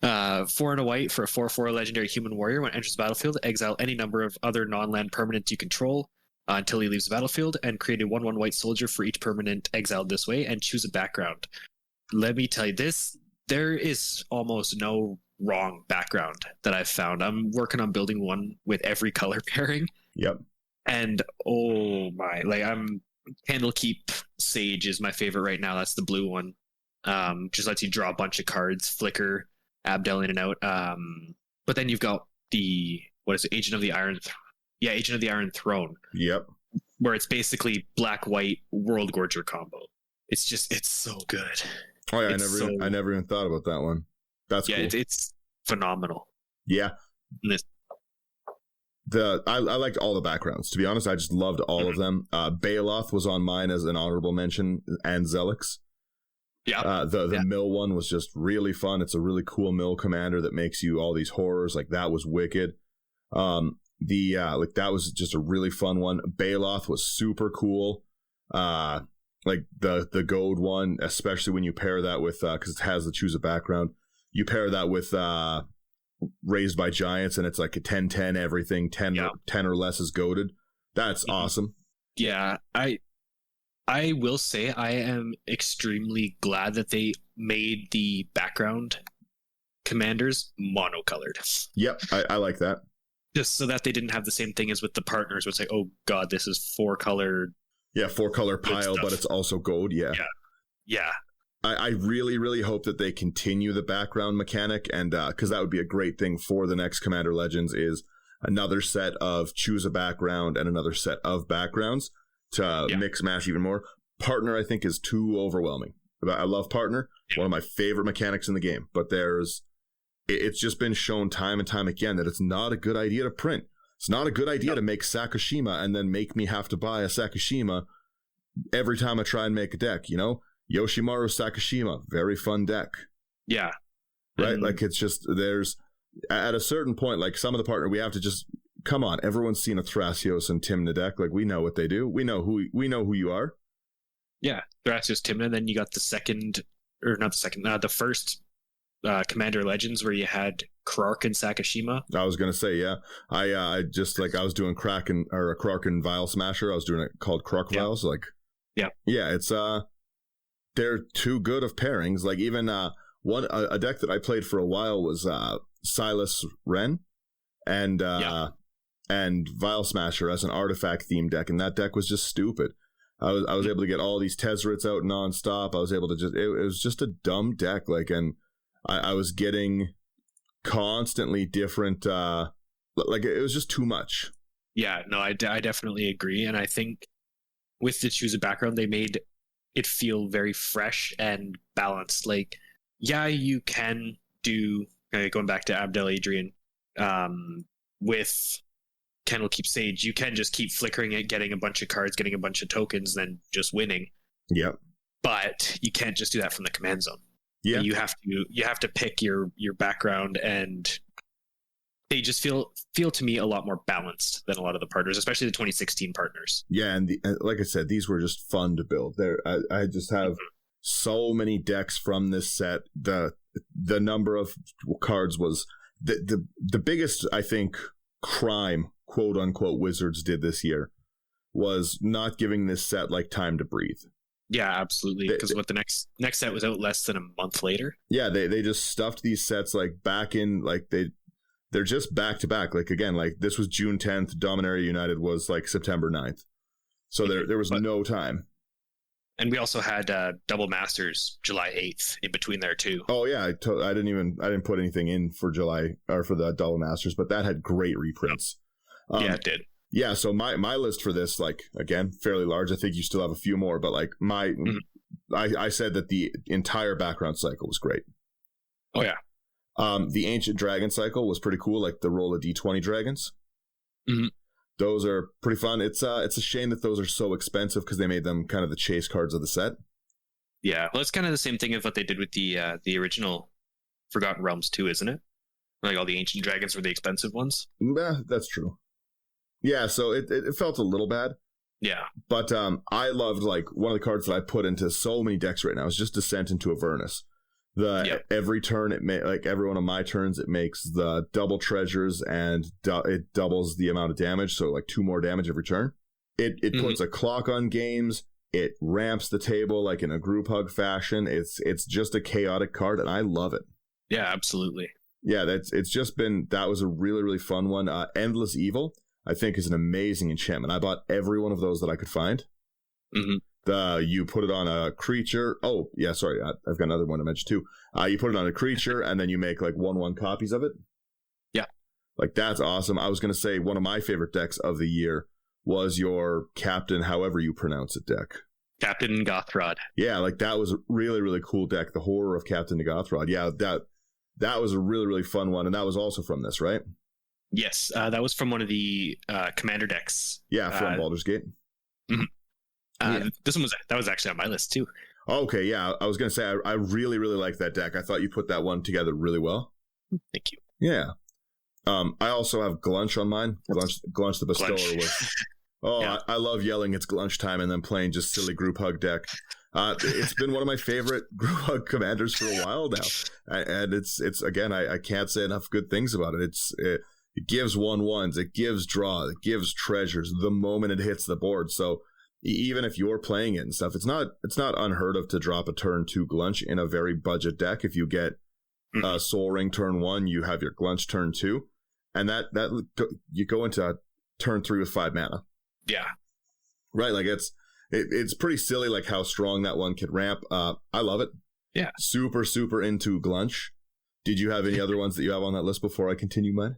4 and a white for a 4/4 legendary human warrior. When it enters the battlefield, exile any number of other non-land permanents you control until he leaves the battlefield, and create a 1/1 white soldier for each permanent exiled this way, and choose a background. Let me tell you this, there is almost no wrong background that I've found. I'm working on building one with every color pairing. Yep. And oh my, like Candlekeep Sage is my favorite right now. That's the blue one. Just lets you draw a bunch of cards, flicker, Abdel in and out. But then you've got Agent of the Iron Throne. Yep. Where it's basically black-white World Gorger combo. It's so good. Oh yeah, I never even thought about that one. That's cool. It's phenomenal. Yeah. I liked all the backgrounds. To be honest, I just loved all of them. Baloth was on mine as an honorable mention, and Zelix. Yeah. The mill one was just really fun. It's a really cool mill commander that makes you all these horrors. Like that was wicked. That was just a really fun one. Baloth was super cool. Like the gold one, especially when you pair that with because it has the choose a background. You pair that with Raised by Giants, and it's like a 10/10 everything. 10 or less is goated. That's awesome. Yeah, I will say I am extremely glad that they made the background commanders monocolored. Yep, I like that. Just so that they didn't have the same thing as with the partners, where it's like, oh god, this is 4-color. Yeah, 4-color pile, but it's also gold. Yeah. I really, really hope that they continue the background mechanic, and because that would be a great thing for the next Commander Legends, is another set of choose a background and another set of backgrounds to mix mash even more. Partner, I think, is too overwhelming. I love Partner, one of my favorite mechanics in the game, but it's just been shown time and time again that it's not a good idea to print. It's not a good idea to make Sakashima and then make me have to buy a Sakashima every time I try and make a deck, you know? Yoshimaru Sakashima, very fun deck. Yeah. Right? Like it's just, there's, at a certain point, like some of the partner, we have to just, come on, everyone's seen a Thrasios and Tymna deck. Like we know what they do. We know who you are. Yeah. Thrasios, Tymna, then you got the first Commander Legends where you had Krark and Sakashima. I was gonna say, yeah. I just I was doing Krark and Vile Smasher. I was doing it called Krark Viles. It's they're too good of pairings. Like even a deck that I played for a while was Silas Wren and Vile Smasher as an artifact themed deck, and that deck was just stupid. I was able to get all these Tezzerets out nonstop. I was able to it was just a dumb deck. And I was getting constantly different, it was just too much. Yeah, no, I definitely agree. And I think with the choose a background, they made it feel very fresh and balanced. Like, yeah, you can do, going back to Abdel Adrian, with Candlekeep Sage, you can just keep flickering it, getting a bunch of cards, getting a bunch of tokens, then just winning. Yep. But you can't just do that from the command zone. Yeah, you have to pick your background, and they just feel to me a lot more balanced than a lot of the partners, especially the 2016 partners. Yeah, and like I said, these were just fun to build. I just have so many decks from this set. The number of cards was the biggest, I think, crime, quote unquote Wizards did this year was not giving this set like time to breathe. Yeah, absolutely. Because what the next set was out less than a month later. Yeah, they just stuffed these sets like back in, like they're just back to back. Like again, like this was June 10th. Dominaria United was like September 9th. So there was no time. And we also had Double Masters July 8th in between there too. Oh yeah, I didn't put anything in for July or for the Double Masters, but that had great reprints. Yeah, it did. Yeah, so my list for this, like again, fairly large. I think you still have a few more, but like I said that the entire background cycle was great. Oh yeah. The Ancient Dragon cycle was pretty cool, like the roll of D20 dragons. Mm-hmm. Those are pretty fun. It's a shame that those are so expensive because they made them kind of the chase cards of the set. Yeah, well, it's kind of the same thing of what they did with the original Forgotten Realms too, isn't it? Like all the ancient dragons were the expensive ones. Yeah, that's true. Yeah, so it felt a little bad. Yeah, but I loved like one of the cards that I put into so many decks right now is just Descent into Avernus. Every turn like every one of my turns it makes the double treasures and it doubles the amount of damage, so like 2 more damage every turn. It puts a clock on games. It ramps the table like in a group hug fashion. It's just a chaotic card and I love it. Yeah, absolutely. Yeah, that was a really, really fun one. Endless Evil I think is an amazing enchantment. I bought every one of those that I could find. Mm-hmm. You put it on a creature. Oh, yeah, sorry. I've got another one to mention too. You put it on a creature and then you make like 1/1 copies of it. Yeah. Like that's awesome. I was going to say one of my favorite decks of the year was your Captain, however you pronounce it, deck. Captain Gothrod. Yeah, like that was a really, really cool deck. The Horror of Captain Gothrod. Yeah, that was a really, really fun one. And that was also from this, right? Yes, that was from one of the commander decks. Yeah, from Baldur's Gate. Mm-hmm. This one was actually on my list too. Okay, yeah, I was gonna say I really, really like that deck. I thought you put that one together really well. Thank you. Yeah. I also have Glunch on mine. Glunch the Bestower with. Oh, yeah. I love yelling it's Glunch time and then playing just silly group hug deck. It's been one of my favorite group hug commanders for a while now, and it's again I can't say enough good things about it. It gives 1/1s, it gives draw, it gives treasures the moment it hits the board. So even if you're playing it and stuff, it's not unheard of to drop a turn 2 Glunch in a very budget deck. If you get Soul Ring turn 1, you have your Glunch turn 2, and that you go into turn 3 with 5 mana. Yeah, right. Like it's pretty silly, like how strong that one could ramp. I love it. Yeah, super into Glunch. Did you have any other ones that you have on that list before I continue mine?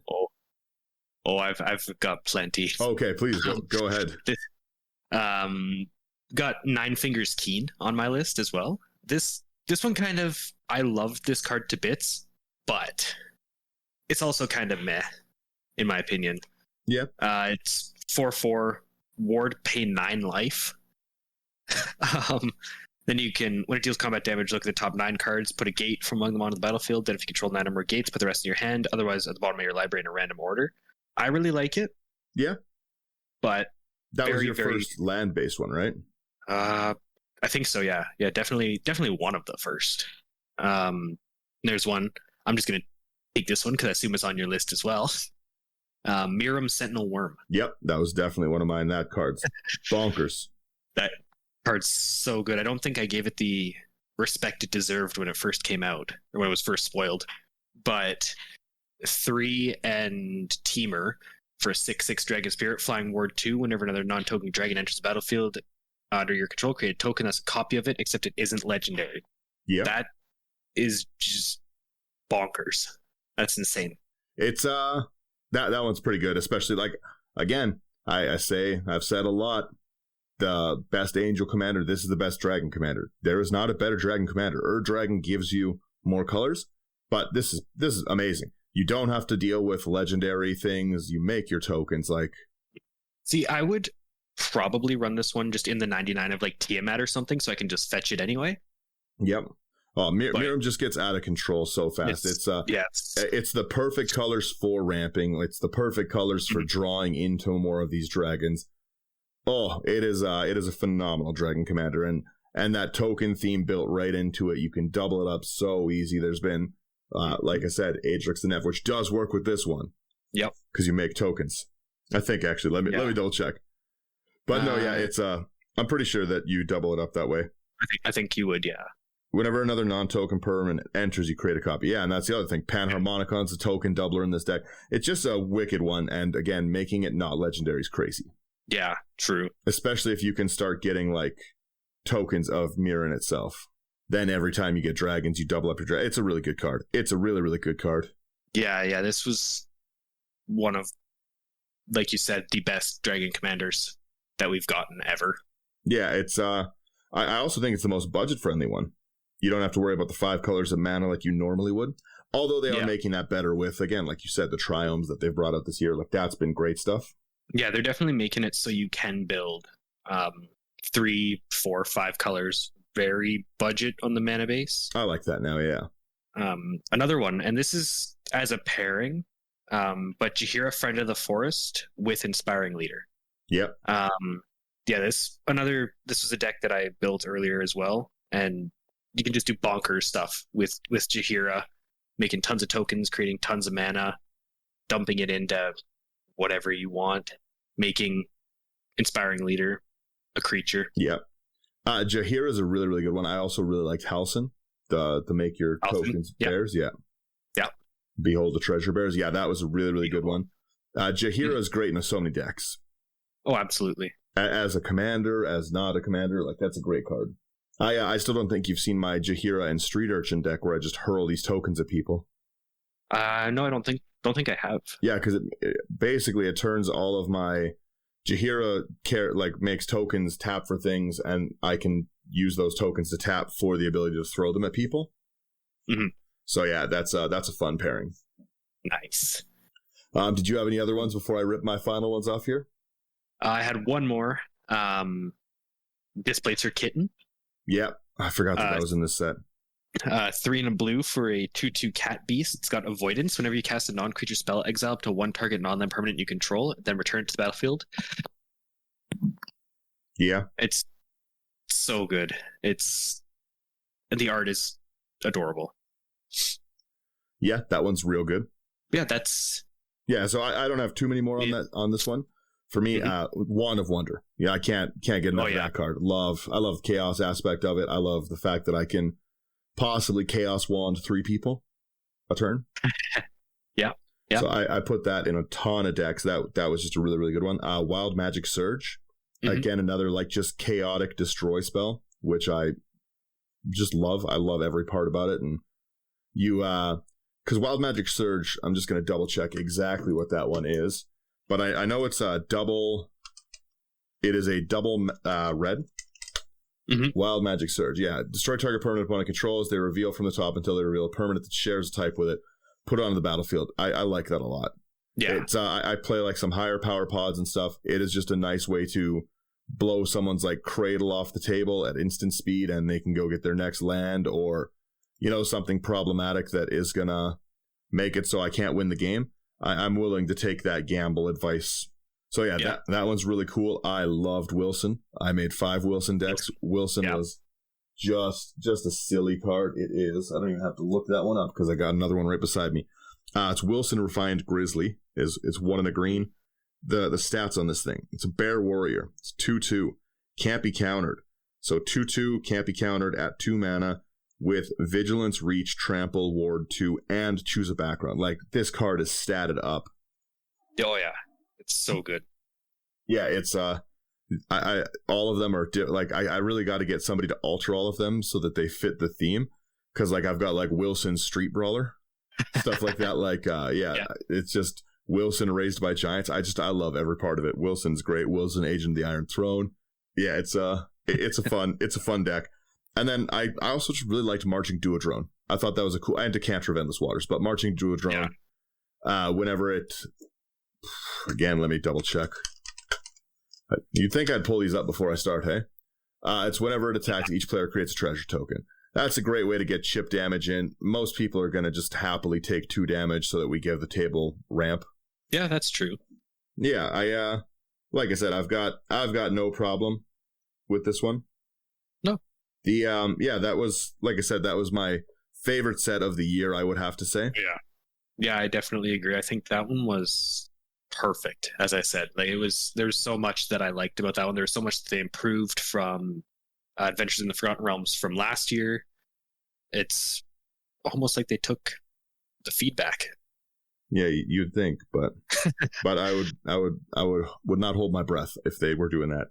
Oh, I've got plenty. Okay, please go ahead. Got Nine Fingers Keen on my list as well. This one kind of, I love this card to bits, but it's also kind of meh, in my opinion. Yeah. It's 4/4 ward, pay 9 life. Then you can, when it deals combat damage, look at the top 9 cards, put a gate from among them onto the battlefield. Then if you control 9 or more gates, put the rest in your hand. Otherwise, at the bottom of your library in a random order. I really like it. Yeah. But that was your first land-based one, right? I think so, yeah. Yeah, definitely one of the first. There's one. I'm just going to take this one because I assume it's on your list as well. Miram Sentinel Worm. Yep, that was definitely one of mine. That card's bonkers. That card's so good. I don't think I gave it the respect it deserved when it first came out, or when it was first spoiled. But 3 and Teamer for a 6/6 Dragon Spirit, flying ward 2. Whenever another non-token dragon enters the battlefield under your control, create a token that's a copy of it, except it isn't legendary. Yeah, that is just bonkers. That's insane. It's that one's pretty good, especially like again. I've said a lot. The best angel commander. This is the best dragon commander. There is not a better dragon commander. Dragon gives you more colors, but this is amazing. You don't have to deal with legendary things. You make your tokens. Like, see, I would probably run this one just in the 99 of like Tiamat or something, so I can just fetch it anyway. Yep. Oh, Miram just gets out of control so fast. It's the perfect colors for ramping. It's the perfect colors for drawing into more of these dragons. Oh, it is a phenomenal dragon commander, and that token theme built right into it. You can double it up so easy. There's been like I said, Aedrix the Nev, which does work with this one. Yep. Because you make tokens. I think actually, let me double check. But no, yeah, it's I'm pretty sure that you double it up that way. I think you would, yeah. Whenever another non-token permanent enters, you create a copy. Yeah, and that's the other thing. Panharmonicon's a token doubler in this deck. It's just a wicked one, and again, making it not legendary is crazy. Yeah, true. Especially if you can start getting like tokens of Mirren itself. Then every time you get dragons, you double up your dragon. It's a really good card. It's a really, really good card. Yeah, this was one of, like you said, the best dragon commanders that we've gotten ever. Yeah, it's I also think it's the most budget-friendly one. You don't have to worry about the 5 colors of mana like you normally would. Although they are making that better with, again, like you said, the triomes that they've brought out this year. Like, that's been great stuff. Yeah, they're definitely making it so you can build 3, 4, 5 colors. Very budget on the mana base. I like that now, yeah. Another one, and this is as a pairing, but Jaheira, Friend of the Forest with Inspiring Leader. Yep. This was a deck that I built earlier as well, and you can just do bonkers stuff with Jaheira, making tons of tokens, creating tons of mana, dumping it into whatever you want, making Inspiring Leader a creature. Yep. Jaheira is a really, really good one. I also really liked Halcyon, the make your tokens bears. Yeah. Behold the treasure bears. Yeah, that was a really, really good one. Jaheira is great in so many decks. Oh, absolutely. As a commander, as not a commander, like that's a great card. I still don't think you've seen my Jaheira and Street Urchin deck where I just hurl these tokens at people. No, I don't think I have. Yeah, because it turns all of my Jaheira makes tokens tap for things, and I can use those tokens to tap for the ability to throw them at people. Mm-hmm. So yeah, that's a fun pairing. Nice. Did you have any other ones before I rip my final ones off here? I had one more. Displacer Kitten. Yep, I forgot that was in this set. 3 and a blue for a 2/2 cat beast. It's got avoidance. Whenever you cast a non-creature spell, exile up to one target non-land permanent you control, then return it to the battlefield. Yeah. It's so good. The art is adorable. Yeah, that one's real good. Yeah, so I don't have too many more on this one. For me, Wand of Wonder. Yeah, I can't get enough of that card. I love the chaos aspect of it. I love the fact that I can possibly chaos wand 3 people a turn. Yeah. So I put that in a ton of decks. That was just a really, really good one. Wild Magic Surge. Mm-hmm. Again, another just chaotic destroy spell, which I just love. I love every part about it. And you, because Wild Magic Surge, I'm just going to double check exactly what that one is. But I know it's a double. It is a double red. Mm-hmm. Wild Magic Surge. Yeah. Destroy target permanent opponent controls. They reveal from the top until they reveal a permanent that shares a type with it. Put it on the battlefield. I like that a lot. Yeah. It's I play like some higher power pods and stuff. It is just a nice way to blow someone's cradle off the table at instant speed, and they can go get their next land, or something problematic that is gonna make it so I can't win the game. I'm willing to take that gamble advice. So yeah. That one's really cool. I loved Wilson. I made 5 Wilson decks. Wilson was just a silly card. It is. I don't even have to look that one up because I got another one right beside me. It's Wilson Refined Grizzly. It's 1 in a green. The stats on this thing. It's a bear warrior. It's 2/2. Can't be countered. So 2/2 can't be countered at 2 mana with Vigilance, Reach, Trample, Ward 2, and choose a background. This card is statted up. Oh yeah, it's so good. Yeah, it's I all of them are I really got to get somebody to alter all of them so that they fit the theme, because I've got Wilson Street Brawler, stuff like that. It's just Wilson Raised by Giants. I love every part of it. Wilson's great. Wilson Agent of the Iron Throne. Yeah, it's a fun deck. And then I also just really liked Marching Duodrone. I thought that was a cool. I had to Decanter of Endless Waters, but Marching Duodrone, whenever it, again, let me double check. You'd think I'd pull these up before I start, hey? It's whenever it attacks, each player creates a treasure token. That's a great way to get chip damage in. Most people are going to just happily take 2 damage so that we give the table ramp. Yeah, that's true. Yeah, like I said, I've got no problem with this one. No. That was, like I said, that was my favorite set of the year, I would have to say. Yeah, I definitely agree. I think that one was perfect. As I said, like there's so much that I liked about that one. There's so much that they improved from Adventures in the Forgotten Realms from last year. It's almost like they took the feedback. Yeah, you'd think, but I would not hold my breath if they were doing that.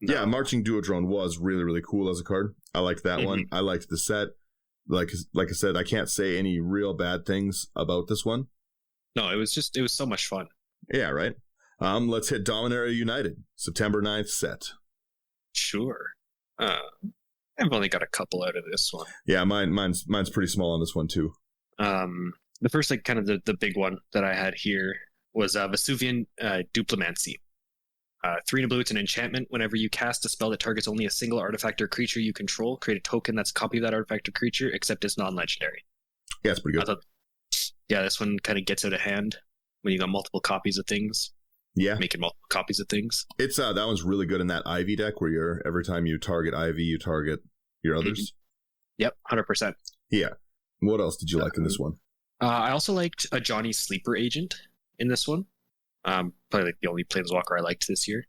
No. Yeah, Marching Duodrone was really, really cool as a card. I liked that one. I liked the set. Like I said, I can't say any real bad things about this one. No, it was so much fun. Yeah, right. Let's hit Dominaria United, September 9th set. Sure. I've only got a couple out of this one. Yeah, mine's pretty small on this one too. The first, like, kind of the big one that I had here was Vesuvian Duplimancy. 3 and a blue, it's an enchantment. Whenever you cast a spell that targets only a single artifact or creature you control, create a token that's a copy of that artifact or creature, except it's non-legendary. Yeah, it's pretty good. Yeah, this one kind of gets out of hand when you got multiple copies of things. Yeah. Making multiple copies of things. It's that one's really good in that Ivy deck where every time you target Ivy, you target your others. Yep, 100%. Yeah. What else did you like in this one? I also liked a Johnny Sleeper Agent in this one. Probably like the only Planeswalker I liked this year.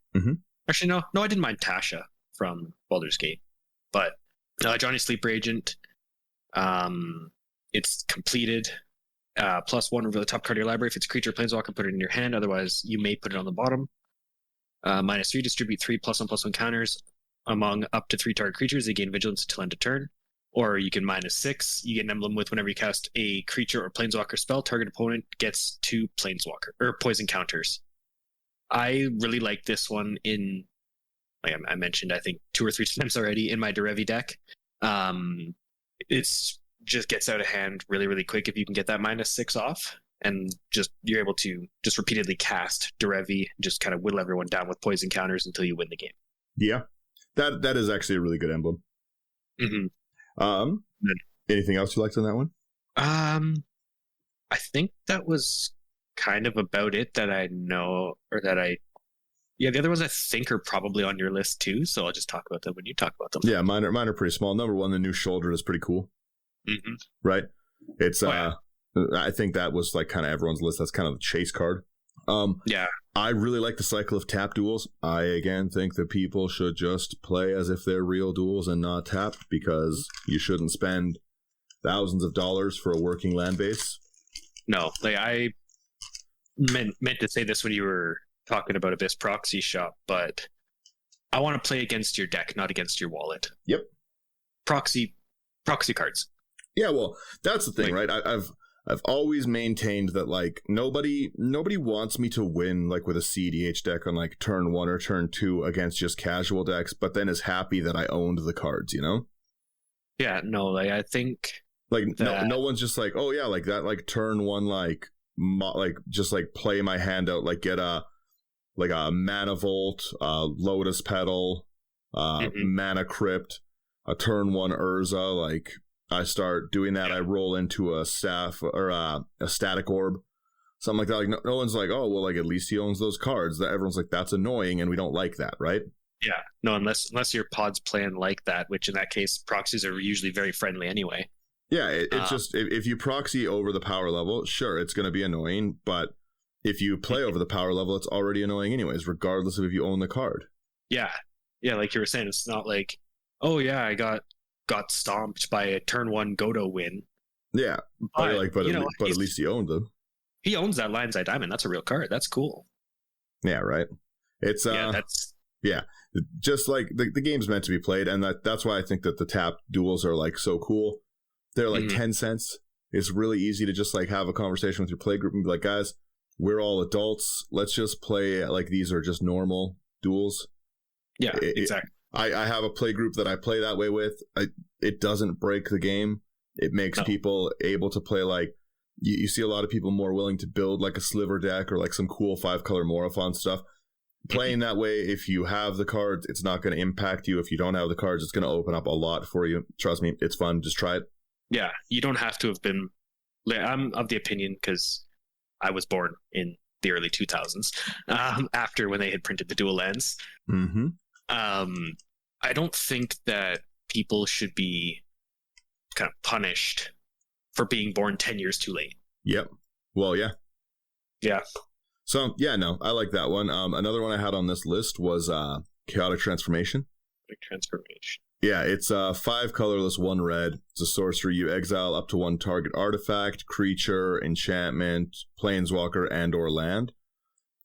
Actually, no, I didn't mind Tasha from Baldur's Gate, but Johnny Sleeper Agent. It's completed. +1 over the top card of your library. If it's a creature or Planeswalker, put it in your hand. Otherwise, you may put it on the bottom. -3, distribute 3 +1/+1 counters among up to 3 target creatures. They gain vigilance until end of turn. Or you can -6. You get an emblem with whenever you cast a creature or Planeswalker spell, target opponent gets 2 Planeswalker or poison counters. I really like this one in, like I mentioned, I think 2 or 3 times already in my Derevi deck. It's just gets out of hand really, really quick if you can get that -6 off, and just you're able to just repeatedly cast Derevi, just kind of whittle everyone down with poison counters until you win the game. Yeah, that is actually a really good emblem. Anything else you liked on that one? I think that was kind of about it that I know, or that yeah, the other ones I think are probably on your list too, so I'll just talk about them when you talk about them. Yeah, mine are pretty small. Number 1, the new shoulder is pretty cool. Right? It's I think that was like kind of everyone's list. That's kind of the chase card. Yeah. I really like the cycle of tap duels. I again think that people should just play as if they're real duels and not tap, because you shouldn't spend thousands of dollars for a working land base. No, like I meant to say this when you were talking about Abyss Proxy Shop, but I want to play against your deck, not against your wallet. Yep. Proxy cards. Yeah, well, that's the thing, right? I've always maintained that, like, nobody wants me to win, like, with a CDH deck on, like, turn 1 or turn 2 against just casual decks, but then is happy that I owned the cards, you know? Yeah, no, like, I think... Like, no one's just like, oh, yeah, like, that, like, turn 1, like, just, like, play my hand out, like, get a Mana Volt, Lotus Petal, Mana Crypt, a turn 1 Urza, like... I start doing that. I roll into a staff or a static orb, something like that. Like no one's like, oh well, like at least he owns those cards. That everyone's like, that's annoying, and we don't like that, right? Yeah, no, unless your pod's playing like that, which in that case, proxies are usually very friendly anyway. Yeah, it's just if you proxy over the power level, sure, it's going to be annoying. But if you play over the power level, it's already annoying anyways, regardless of if you own the card. Yeah, like you were saying, it's not like, oh yeah, I got stomped by a turn 1 Godo win. Yeah, but at least he owned them. He owns that Lion's Eye Diamond. That's a real card. That's cool. Yeah, right. It's just like the game's meant to be played, and that's why I think that the tap duels are like so cool. They're like 10 cents. It's really easy to just like have a conversation with your play group and be like, guys, we're all adults. Let's just play like these are just normal duels. Yeah, exactly. I have a play group that I play that way with. It doesn't break the game. It makes people able to play like, you see a lot of people more willing to build like a sliver deck or like some cool 5-color Morophon stuff. Playing that way, if you have the cards, it's not going to impact you. If you don't have the cards, it's going to open up a lot for you. Trust me, it's fun. Just try it. Yeah, you don't have to have been... I'm of the opinion, because I was born in the early 2000s, after when they had printed the dual lands. I don't think that people should be kind of punished for being born 10 years too late. Yep. Well, yeah. Yeah. So yeah, no, I like that one. Another one I had on this list was Chaotic Transformation. Transformation. Yeah, it's 5 colorless, 1 red. It's a sorcery. You exile up to 1 target artifact, creature, enchantment, planeswalker, and or land.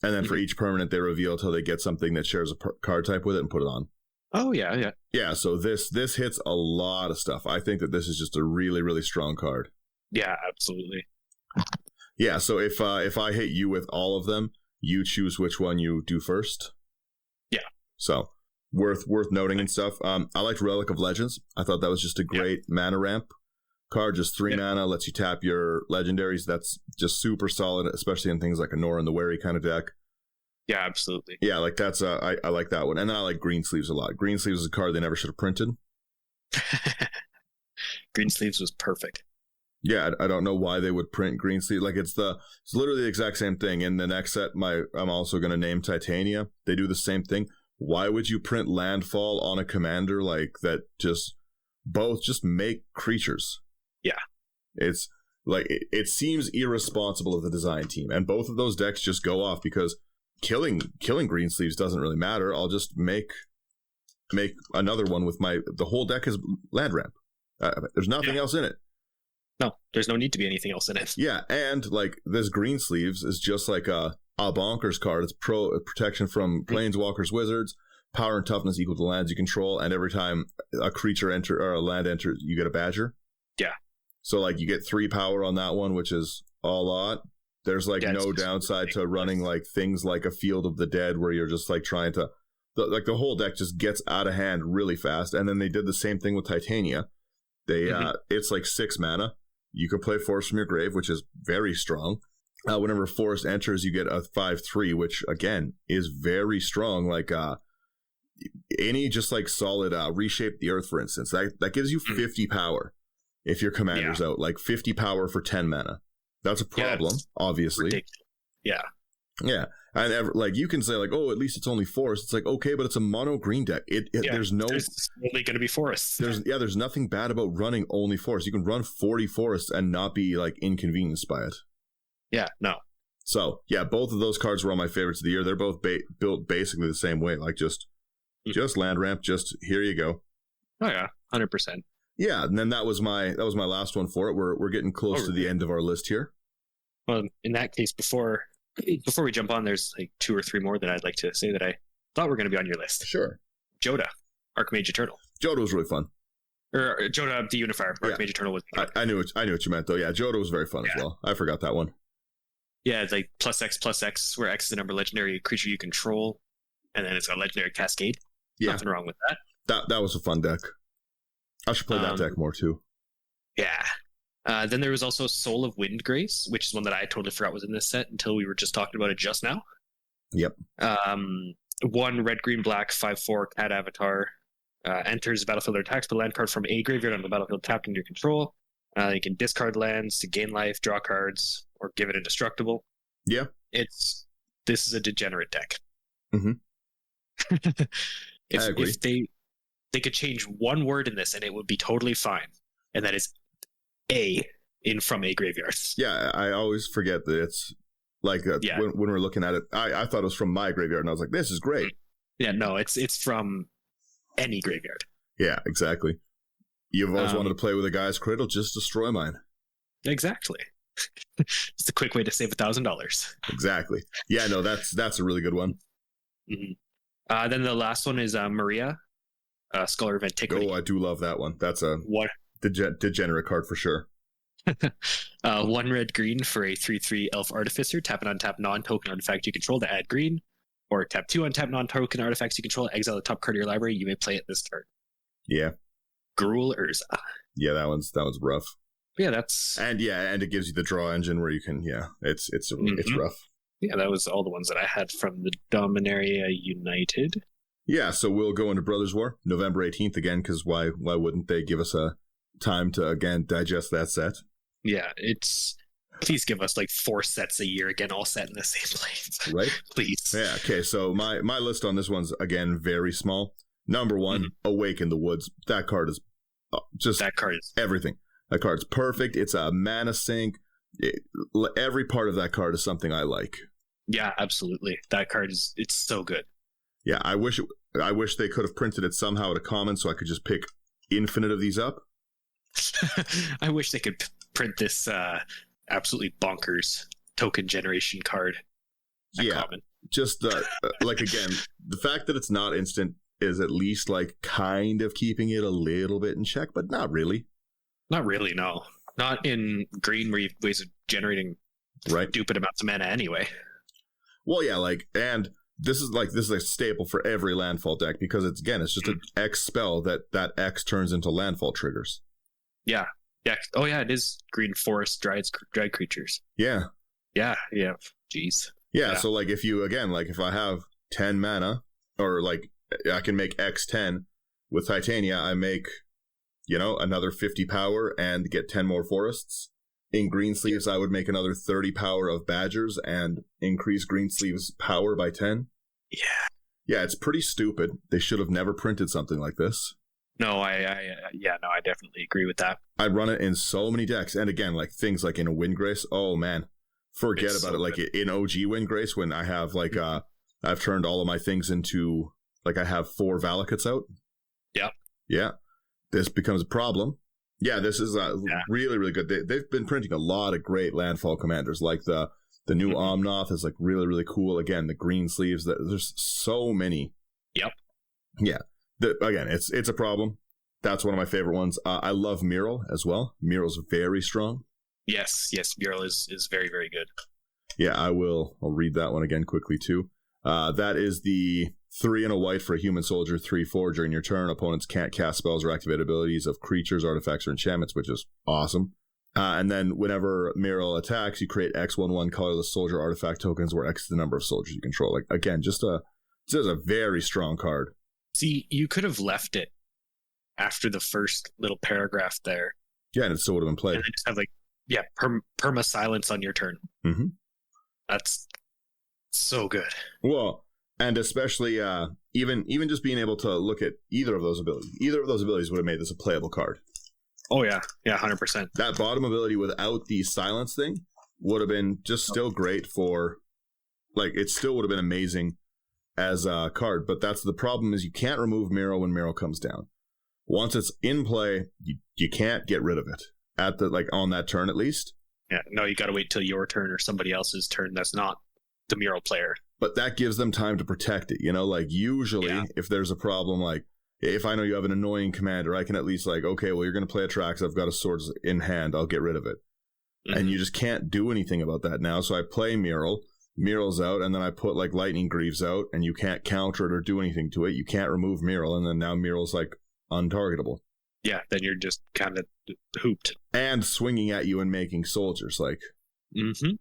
And then for each permanent, they reveal till they get something that shares a card type with it and put it on. Oh, yeah. Yeah, so this hits a lot of stuff. I think that this is just a really, really strong card. Yeah, absolutely. Yeah, so if I hit you with all of them, you choose which one you do first. Yeah. So worth noting and stuff. I liked Relic of Legends. I thought that was just a great mana ramp card. Just 3 mana, lets you tap your legendaries. That's just super solid, especially in things like a Nora and the Wary kind of deck. Yeah, absolutely. Yeah, like that's I like that one. And then I like Green Sleeves a lot. Green Sleeves is a card they never should have printed. Green Sleeves was perfect. Yeah, I don't know why they would print Green Sleeves. Like it's literally the exact same thing. In the next set, I'm also going to name Titania. They do the same thing. Why would you print Landfall on a commander like that? Just make creatures. Yeah, it's like it seems irresponsible of the design team, and both of those decks just go off because killing Green Sleeves doesn't really matter. I'll just make another one with the whole deck is land ramp. There's nothing else in it. No, there's no need to be anything else in it. Yeah, and like this Green Sleeves is just like a bonkers card. It's protection from planeswalkers, wizards, power and toughness equal to lands you control, and every time a creature or a land enters, you get a badger. Yeah. So like you get 3 power on that one, which is a lot. There's like no downside to running like things like a Field of the Dead where you're just like trying to the whole deck just gets out of hand really fast. And then they did the same thing with Titania. They it's like 6 mana. You can play Force from your grave, which is very strong. Whenever Forest enters, you get a 5/3, which again is very strong. Like any just like solid Reshape the Earth, for instance, that gives you 50 power if your commander's out. Like 50 power for 10 mana. That's a problem, obviously. Ridiculous. Yeah. And like you can say like, oh, at least it's only forest. It's like, okay, but it's a mono green deck. There's only going to be forests. There's nothing bad about running only forest. You can run 40 forests and not be like inconvenienced by it. Yeah, no. So yeah, both of those cards were all my favorites of the year. They're both built basically the same way, like just land ramp. Just here you go. Oh yeah, 100%. Yeah, and then that was my last one for it. We're getting close to the end of our list here. Well, in that case, before we jump on, there's like 2 or 3 more that I'd like to say that I thought were going to be on your list. Sure. Joda, Archmage Eternal. Joda was really fun. Or Joda the Unifier. Archmage Eternal was. I knew what you meant though. Yeah, Joda was very fun as well. I forgot that one. Yeah, it's like +X, where X is the number of legendary creature you control, and then it's got legendary cascade. Yeah. Nothing wrong with that. That was a fun deck. I should play that deck more too. Yeah. Then there was also Soul of Windgrace, which is one that I totally forgot was in this set until we were just talking about it just now. Yep. 1 red, green, black, 5/4 cat avatar. Enters the battlefield or attacks, put a land card from a graveyard on the battlefield tapped into your control. You can discard lands to gain life, draw cards, or give it indestructible. Yeah. This is a degenerate deck. Mm-hmm. I agree. If they could change one word in this and it would be totally fine. And that is from a graveyard. Yeah, I always forget that it's like when we're looking at it, I thought it was from my graveyard and I was like, this is great. Yeah, no, it's from any graveyard. Yeah, exactly. You've always wanted to play with a guy's cradle, just destroy mine. Exactly. It's a quick way to save $1,000. Exactly. Yeah, no, that's a really good one. Mm-hmm. Then the last one is Maria, Scholar of Antiquity. Oh, I do love that one. That's a degenerate card for sure. 1 red green for a 3/3 Elf Artificer. Tap an untap non-token artifact you control to add green. Or tap 2 untap non-token artifacts you control, exile the top card of your library. You may play it this turn. Yeah. Gruul Urza. Yeah, that one's rough. Yeah, that's and it gives you the draw engine where you can it's rough. Yeah, that was all the ones that I had from the Dominaria United. Yeah, so we'll go into Brothers War November 18th again, because why wouldn't they give us a time to again digest that set? Yeah, please give us like 4 sets a year again, all set in the same place. Right? Please. Yeah, okay, so my list on this one's again very small. Number 1, Awake in the Woods. That card is everything. That card's perfect. It's a mana sink. Every part of that card is something I like. Yeah, absolutely. That card it's so good. Yeah, I wish they could have printed it somehow at a common so I could just pick infinite of these up. I wish they could print this absolutely bonkers token generation card. Yeah, common. Just like, again, the fact that it's not instant is at least like kind of keeping it a little bit in check, but not really. Not really, no. Not in green where you have ways of generating stupid amounts of mana anyway. Well, yeah, like, and this is a staple for every landfall deck because it's just an X spell that X turns into landfall triggers. Yeah. Yeah. Oh yeah, it is green forest dried creatures. Yeah. Yeah. Jeez. Yeah, so like if I have 10 mana, or like I can make X10 with Titania, I make, another 50 power and get 10 more forests. In Greensleeves, I would make another 30 power of Badgers and increase Greensleeves power by 10. Yeah. Yeah, it's pretty stupid. They should have never printed something like this. No, I definitely agree with that. I'd run it in so many decks. And again, like things like in a Windgrace, oh man. Forget about it. Like in OG Windgrace, when I have like I've turned all of my things into, like, I have 4 Valakuts out. Yeah. This becomes a problem. Yeah, this is really, really good. They've been printing a lot of great landfall commanders. Like the new Omnoth is like really, really cool. Again, the Greensleeves. There's so many. Yep. Yeah. Again, it's a problem. That's one of my favorite ones. I love Mural as well. Mural's very strong. Yes, Mural is very, very good. Yeah, I'll read that one again quickly too. That is the 3 and a white for a human soldier, 3/4 during your turn. Opponents can't cast spells or activate abilities of creatures, artifacts, or enchantments, which is awesome. And then whenever Mural attacks, you create X/1/1 colorless soldier artifact tokens, where X is the number of soldiers you control. Like, again, just a very strong card. See, you could have left it after the first little paragraph there. Yeah, and it still would have been played. And then just have perma silence on your turn. Mm-hmm. That's so good. Well, and especially even just being able to look at either of those abilities would have made this a playable card. Oh yeah, 100%. That bottom ability without the silence thing would have been just still great for, like, it still would have been amazing as a card. But that's the problem, is you can't remove Mural when Mural comes down. Once it's in play, you can't get rid of it on that turn at least. Yeah, no, you got to wait till your turn or somebody else's turn that's not the Mural player. But that gives them time to protect it, like usually if there's a problem, like if I know you have an annoying commander, I can at least okay, well, you're going to play Atrax, I've got a sword in hand, I'll get rid of it. Mm-hmm. And you just can't do anything about that now. So I play Mural's out, and then I put Lightning Greaves out, and you can't counter it or do anything to it. You can't remove Mural, and then now Mural's untargetable. Yeah, then you're just kind of hooped. And swinging at you and making soldiers, Mm-hmm.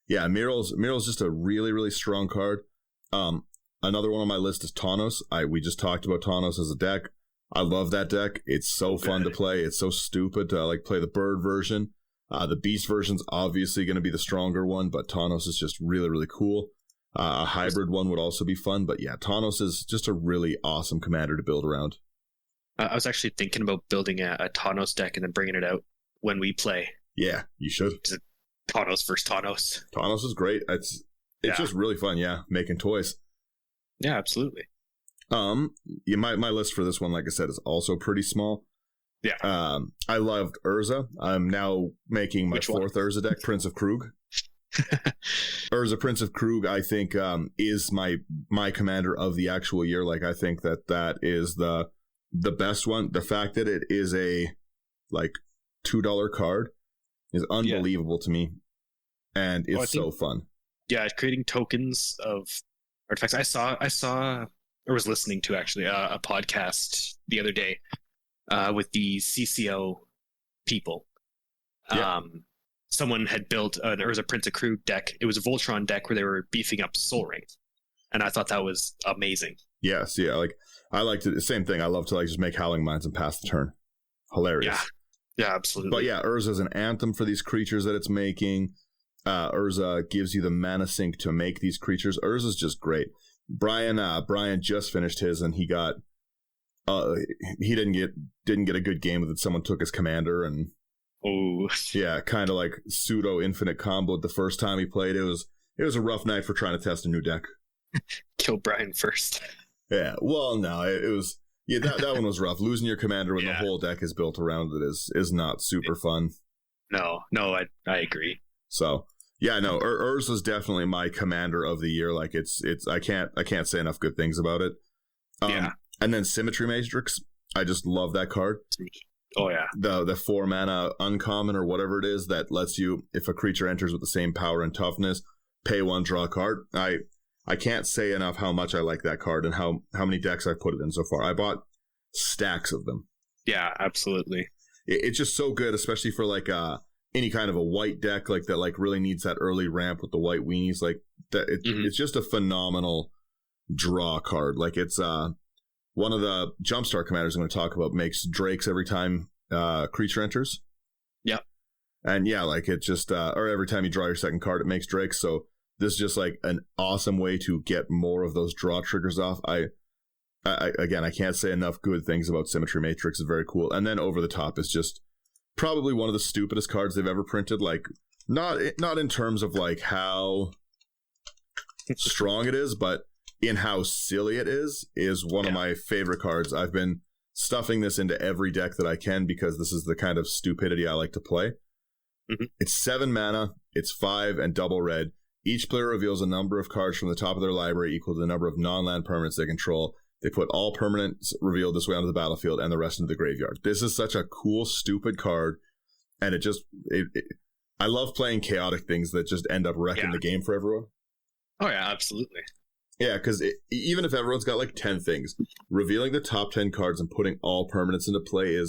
Yeah, Mural's just a really, really strong card. Another one on my list is Tawnos. We just talked about Tawnos as a deck. I love that deck. It's so fun to play. It's so stupid to play the bird version. The beast version's obviously going to be the stronger one, but Tawnos is just really, really cool. A hybrid one would also be fun, but yeah, Tawnos is just a really awesome commander to build around. I was actually thinking about building a Tawnos deck and then bringing it out when we play. Yeah, you should. Tawnos versus Tawnos. Tawnos is great. It's just really fun, making toys. Yeah, absolutely. My list for this one, like I said, is also pretty small. Yeah. I loved Urza. I'm now making my fourth Urza deck, Prince of Krug. Urza Prince of Krug, I think, is my commander of the actual year. I think that is the best one. The fact that it is a $2 card is unbelievable to me, and it's so fun. Yeah, creating tokens of artifacts. I saw or was listening to actually a podcast the other day with the CCO people. Yeah. Someone had built an Urza Prince of Krug deck. It was a Voltron deck where they were beefing up Soul Ring, and I thought that was amazing. Yes, yeah, I like to the same thing. I love to just make Howling Mines and pass the turn. Hilarious. Yeah, absolutely. But yeah, Urza is an anthem for these creatures that it's making. Urza gives you the mana sink to make these creatures. Urza's just great. Brian just finished his, and he got he didn't get a good game with it. Someone took his commander and oh yeah, kind of pseudo infinite comboed the first time he played. It it was a rough night for trying to test a new deck. Kill Brian first. Yeah, well, no, it was... Yeah, that one was rough. Losing your commander when the whole deck is built around it is not super fun. No, I agree. So, yeah, no, Urza's definitely my commander of the year. Like, it's I can't say enough good things about it. And then Symmetry Matrix, I just love that card. Oh, yeah. The 4 mana uncommon or whatever it is that lets you, if a creature enters with the same power and toughness, pay 1, draw a card. I can't say enough how much I like that card and how many decks I've put it in so far. I bought stacks of them. Yeah, absolutely. It's just so good, especially for like any kind of a white deck like that, like really needs that early ramp with the white weenies. Like that, it's just a phenomenal draw card. Like it's one of the Jumpstart commanders I'm going to talk about makes drakes every time creature enters. Yep. And yeah, like it just or every time you draw your second card, it makes drakes. So this is just like an awesome way to get more of those draw triggers off. I again, I can't say enough good things about Symmetry Matrix. It's very cool. And then Over the Top is just probably one of the stupidest cards they've ever printed. Like, not in terms of like how strong it is, but in how silly it is one of my favorite cards. I've been stuffing this into every deck that I can because this is the kind of stupidity I like to play. It's 7 mana, it's 5 and double red. Each player reveals a number of cards from the top of their library equal to the number of non-land permanents they control. They put all permanents revealed this way onto the battlefield and the rest into the graveyard. This is such a cool, stupid card, and I love playing chaotic things that just end up wrecking the game for everyone. Oh yeah, absolutely. Yeah, because even if everyone's got like 10 things, revealing the top 10 cards and putting all permanents into play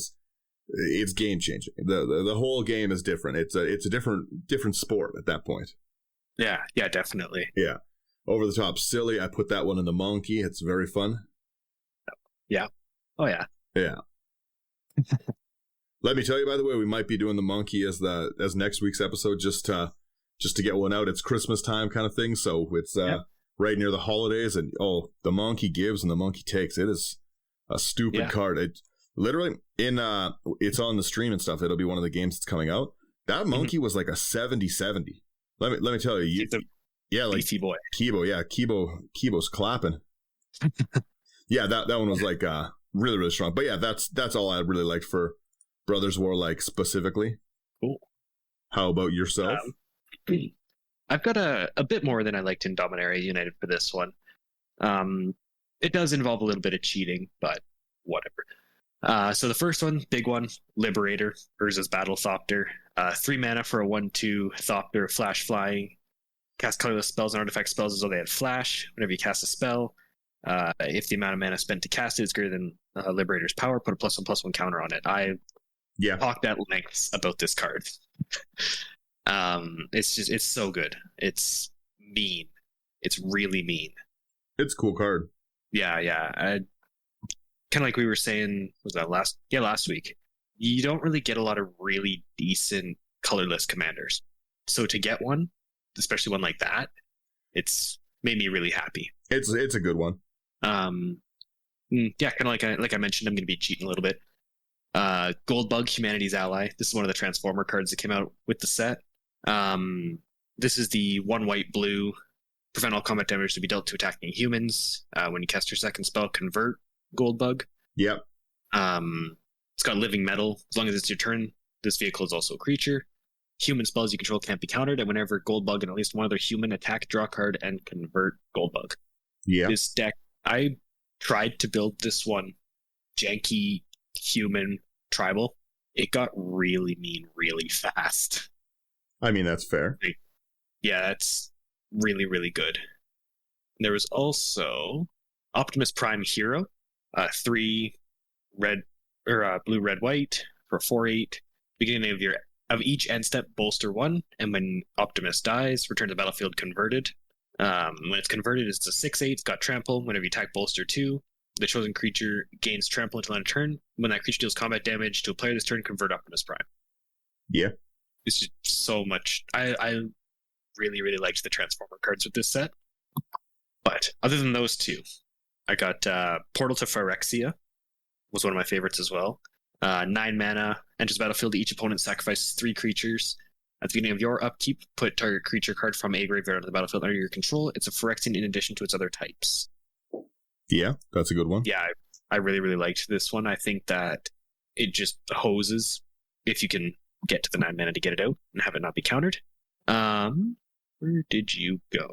it's game changing. The whole game is different. It's a different sport at that point. Yeah, definitely. Yeah. Over the Top silly. I put that one in the monkey. It's very fun. Yeah. Oh yeah. Yeah. Let me tell you, by the way, we might be doing the monkey as next week's episode just to get one out. It's Christmas time kind of thing, so it's right near the holidays, and the monkey gives and the monkey takes. It is a stupid card. It literally it's on the stream and stuff. It'll be one of the games that's coming out. That monkey was like a 70-70. Let me tell you, like beefy boy. Kibo's clapping. Yeah, that one was like really, really strong. But yeah, that's all I really liked for Brothers War, like specifically. Cool. How about yourself? I've got a bit more than I liked in Dominaria United for this one. It does involve a little bit of cheating, but whatever. So the first one, big one, Liberator, Urza's Battle Thopter. 3 mana for a 1/2 Thopter, flash flying. Cast colorless spells and artifact spells as though they had flash. Whenever you cast a spell, if the amount of mana spent to cast it is greater than Liberator's power, put a +1/+1 counter on it. I talked at length about this card. It's so good. It's mean. It's really mean. It's a cool card. Yeah. Kind of like we were saying, was that last week? You don't really get a lot of really decent colorless commanders. So to get one, especially one like that, it's made me really happy. It's a good one. Kind of like I mentioned, I'm going to be cheating a little bit. Goldbug, Humanity's Ally. This is one of the Transformer cards that came out with the set. This is the 1 white blue, prevent all combat damage to be dealt to attacking humans. When you cast your second spell, convert Goldbug. Yep. It's got living metal. As long as it's your turn, this vehicle is also a creature. Human spells you control can't be countered, and whenever Goldbug and at least one other human attack, draw a card and convert Goldbug. Yeah. This deck, I tried to build this one janky human tribal. It got really mean really fast. I mean, that's fair. Yeah, that's really, really good. There was also Optimus Prime Hero, 3 red or blue, red, white for 4/8. Beginning of each end step, bolster 1, and when Optimus dies, return to the battlefield converted. When it's converted, it's a 6/8. It's got trample. Whenever you attack bolster 2, the chosen creature gains trample until end of turn. When that creature deals combat damage to a player this turn, convert Optimus Prime. Yeah. It's just so much. I really, really liked the Transformer cards with this set. But other than those two, I got Portal to Phyrexia, was one of my favorites as well. 9 mana, enters battlefield. Each opponent sacrifices 3 creatures. At the beginning of your upkeep, put target creature card from a graveyard onto the battlefield under your control. It's a Phyrexian in addition to its other types. Yeah, that's a good one. Yeah, I really, really liked this one. I think that it just hoses if you can get to the 9 mana to get it out and have it not be countered. Where did you go?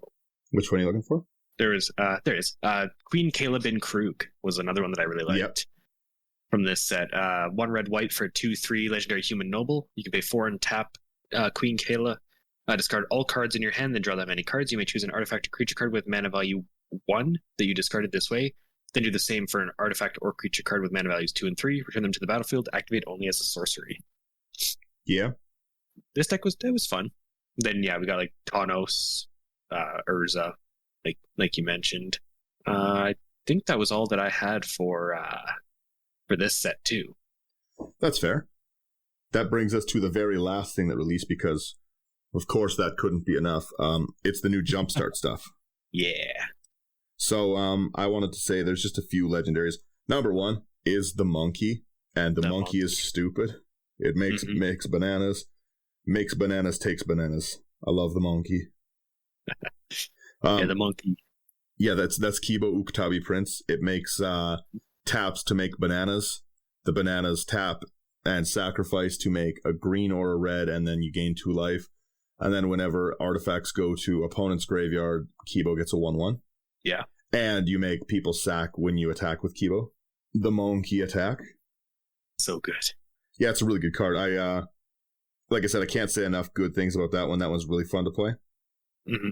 Which one are you looking for? There is. Queen Kayla bin Krug was another one that I really liked from this set. 1 red white for 2/3 legendary human noble. You can pay 4 and tap Queen Kayla. Discard all cards in your hand, then draw that many cards. You may choose an artifact or creature card with mana value 1 that you discarded this way. Then do the same for an artifact or creature card with mana values 2 and 3. Return them to the battlefield. Activate only as a sorcery. Yeah. This deck was fun. Then we got like Taunos, Urza, like you mentioned. I think that was all that I had for this set too. That's fair. That brings us to the very last thing that released, because of course that couldn't be enough. It's the new Jumpstart stuff. Yeah. So I wanted to say there's just a few legendaries. Number 1 is the monkey, and the monkey is stupid. It makes bananas. Makes bananas, takes bananas. I love the monkey. The monkey. Yeah, that's Kibo Uktabi Prince. It makes taps to make bananas. The bananas tap and sacrifice to make a green or a red, and then you gain 2 life. And then whenever artifacts go to opponent's graveyard, Kibo gets a 1/1. Yeah. And you make people sack when you attack with Kibo. The monkey attack. So good. Yeah, it's a really good card. Like I said, I can't say enough good things about that one. That one's really fun to play. Mm-hmm.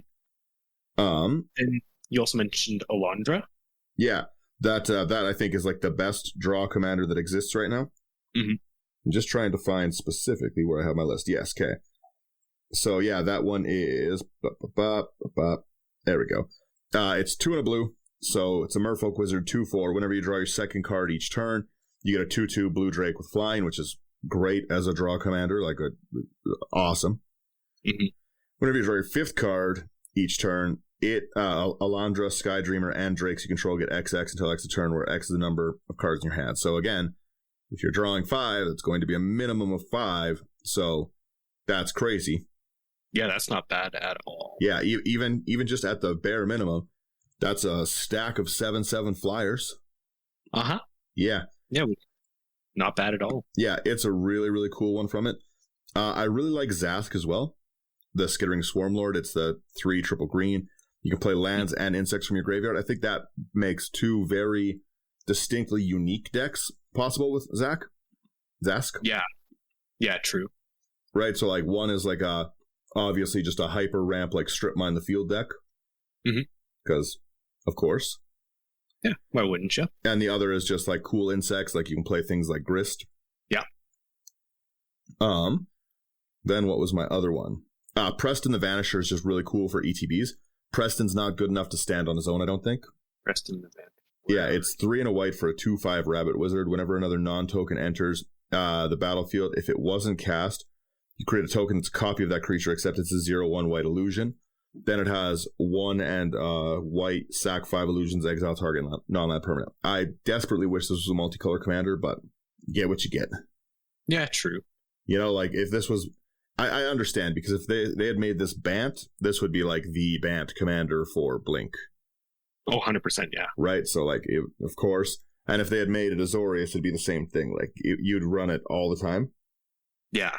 And you also mentioned Alondra. Yeah, that I think is like the best draw commander that exists right now. Mm-hmm. I'm just trying to find specifically where I have my list. Yes, okay. So yeah, that one is there we go. It's 2 and a blue, so it's a Merfolk Wizard 2/4. Whenever you draw your second card each turn, you get a 2/2 Blue Drake with flying, which is great as a draw commander, awesome. Mm-hmm. Whenever you draw your 5th card each turn, Alondra, Sky Dreamer, and Drakes you control get XX until X a turn, where X is the number of cards in your hand. So again, if you're drawing 5, it's going to be a minimum of 5, so that's crazy. Yeah, that's not bad at all. Yeah, even just at the bare minimum, that's a stack of 7/7 flyers. Uh-huh. Yeah. Yeah, not bad at all. Yeah, it's a really, really cool one from it. I really like Zask as well, the Skittering Swarmlord. It's the 3 triple green. You can play lands and insects from your graveyard. I think that makes 2 very distinctly unique decks possible with Zask. Yeah, true. Right, so like one is like obviously just a hyper ramp, like Strip Mine the Field deck. Because, of course. Yeah, why wouldn't you? And the other is just like cool insects, like you can play things like Grist. Yeah. Then what was my other one? Preston the Vanisher is just really cool for ETBs. Preston's not good enough to stand on his own, I don't think. Preston the Vanisher. Yeah, it's 3 and a white for a 2/5 Rabbit Wizard. Whenever another non-token enters the battlefield, if it wasn't cast, you create a token that's a copy of that creature, except it's a 0/1 white illusion. Then it has 1 and white, sack 5 illusions, exile target, non-land permanent. I desperately wish this was a multicolor commander, but get what you get. Yeah, true. You know, like if this was... I understand, because if they had made this Bant, this would be like the Bant commander for Blink. Oh, 100%, yeah. Right? So, like, of course. And if they had made it Azorius, it'd be the same thing. Like, you'd run it all the time. Yeah.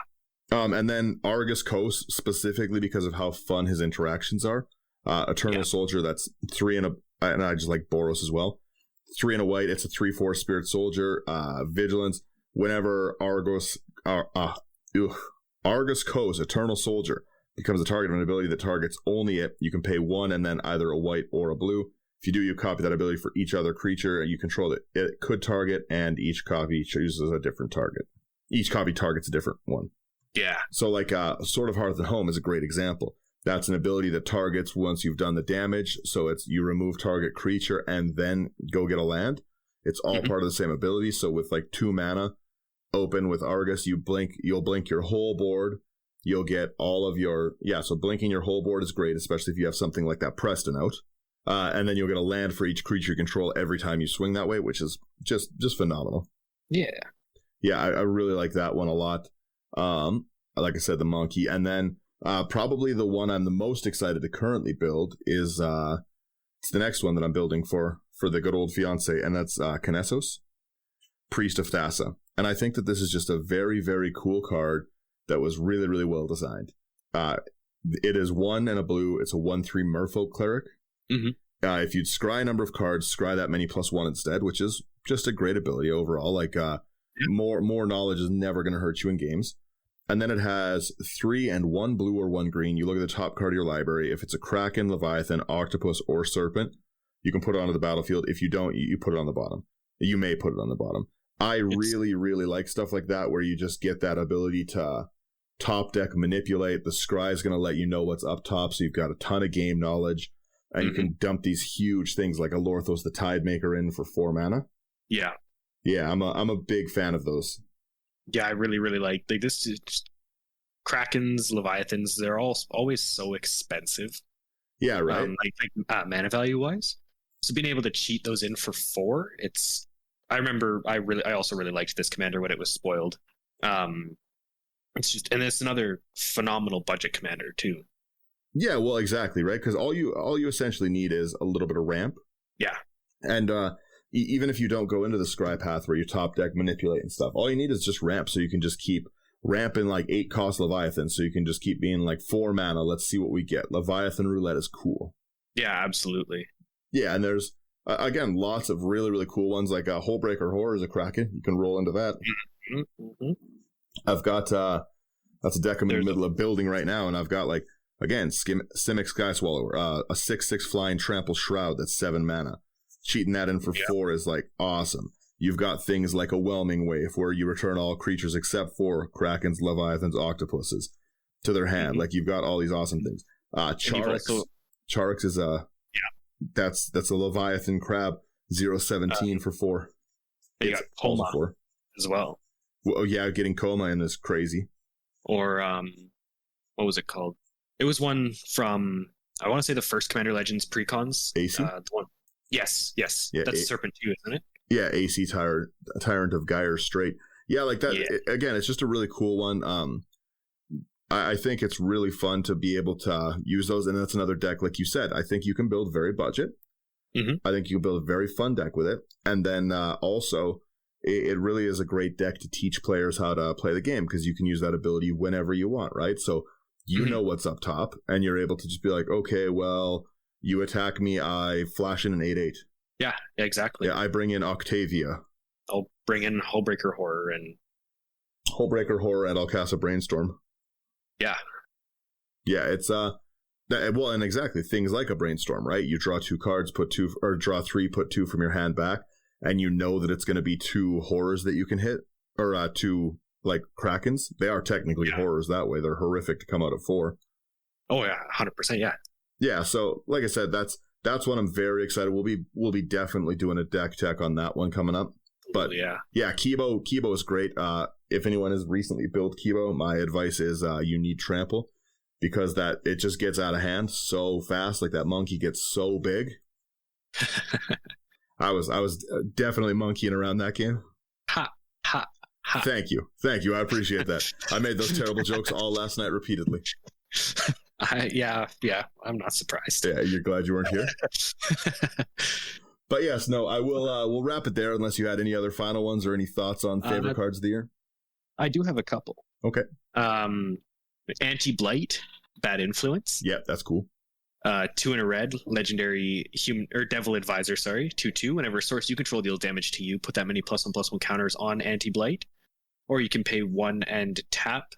And then Argus Coast, specifically because of how fun his interactions are. Eternal Soldier, that's 3 and I just like Boros as well. 3 and a white, it's a 3/4 Spirit Soldier. Vigilance, whenever Argus Coast, Eternal Soldier, becomes the target of an ability that targets only it, you can pay 1 and then either a white or a blue. If you do, you copy that ability for each other creature you control that it could target, and each copy chooses a different target. Each copy targets a different one. Yeah. So like Sword of Hearth and Home is a great example. That's an ability that targets once you've done the damage. So it's you remove target creature and then go get a land. It's all part of the same ability. So with like 2 mana open with Argus, you'll blink your whole board. You'll get all of your... Yeah, so blinking your whole board is great, especially if you have something like that Preston out. And then you'll get a land for each creature you control every time you swing that way, which is just phenomenal. Yeah. Yeah, I really like that one a lot. like I said, the monkey. And then probably the one I'm the most excited to currently build is it's the next one that I'm building for the good old fiance, and that's Kinesos, Priest of Thassa. And I think that this is just a very, very cool card that was really, really well designed. It is 1 and a blue. It's a 1/3 Merfolk Cleric. Mm-hmm. If you'd scry a number of cards, scry that many +1 instead, which is just a great ability overall. Like more knowledge is never going to hurt you in games. And then it has 3 and 1 blue or 1 green. You look at the top card of your library. If it's a Kraken, Leviathan, Octopus, or Serpent, you can put it onto the battlefield. If you don't, you put it on the bottom. You may put it on the bottom. I really, really like stuff like that where you just get that ability to top deck manipulate. The scry is going to let you know what's up top, so you've got a ton of game knowledge, and you can dump these huge things like a Lorthos the Tidemaker in for 4 mana. Yeah. Yeah, I'm a big fan of those. Yeah, I really, really like this. Just Krakens, Leviathans, they're always so expensive. Yeah, right. Mana value wise. So being able to cheat those in for 4, I also really liked this commander when it was spoiled. It's another phenomenal budget commander too. Yeah, well, exactly, right? Because all you essentially need is a little bit of ramp. Yeah. And even if you don't go into the scry path where you top deck manipulate and stuff, all you need is just ramp, so you can just keep ramping like 8 cost Leviathan, so you can just keep being like 4 mana. Let's see what we get. Leviathan Roulette is cool. Yeah, absolutely. Yeah, and there's again lots of really, really cool ones, like Hullbreaker Horror is a Kraken. You can roll into that. Mm-hmm. I've got that's a deck I'm in the middle of building right now, and I've got like again Simic Sky Swallower, a 6/6 flying Trample Shroud that's 7 mana. Cheating that in for 4 is like awesome. You've got things like a Whelming Wave where you return all creatures except for Krakens, Leviathans, Octopuses to their hand. Like you've got all these awesome things. Charix is that's a Leviathan Crab 0/17 for 4. You got Coma as well. Oh yeah, getting Coma in is crazy. Or what was it called? It was one from, I want to say, the first Commander Legends precons. AC? The one. Yes. Yeah, that's Serpent 2, isn't it? Yeah, AC Tyrant of Gyre Strait. Yeah, like that. Yeah. Again, it's just a really cool one. I think it's really fun to be able to use those, and that's another deck, like you said. I think you can build very budget. Mm-hmm. I think you can build a very fun deck with it, and then also it really is a great deck to teach players how to play the game, because you can use that ability whenever you want, right? So you know what's up top, and you're able to just be like, okay, well, you attack me, I flash in an 8/8. Yeah, exactly. Yeah, I bring in Octavia. I'll bring in Hullbreaker Horror and I'll cast a Brainstorm. Yeah. Yeah, it's well, and exactly things like a Brainstorm, right? You draw 2 cards, draw 3, put 2 from your hand back, and you know that it's going to be 2 horrors that you can hit, or 2 like Krakens. They are technically horrors that way. They're horrific to come out at 4. Oh yeah, 100%. Yeah. Yeah. So, like I said, that's what I'm very excited. We'll be definitely doing a deck tech on that one coming up. But yeah, Kibo is great. If anyone has recently built Kibo, my advice is you need Trample, because that it just gets out of hand so fast. Like that monkey gets so big. I was definitely monkeying around that game. Ha. Thank you. I appreciate that. I made those terrible jokes all last night repeatedly. Yeah, I'm not surprised. Yeah, you're glad you weren't here. But yes, no, I will. We'll wrap it there, unless you had any other final ones or any thoughts on favorite cards of the year. I do have a couple. Okay. Anti-Blight, Bad Influence. Yeah, that's cool. 2 in a red, legendary human or devil advisor. 2/2. Whenever a source you control deals damage to you, put that many +1/+1 counters on Anti-Blight. Or you can pay 1 and tap,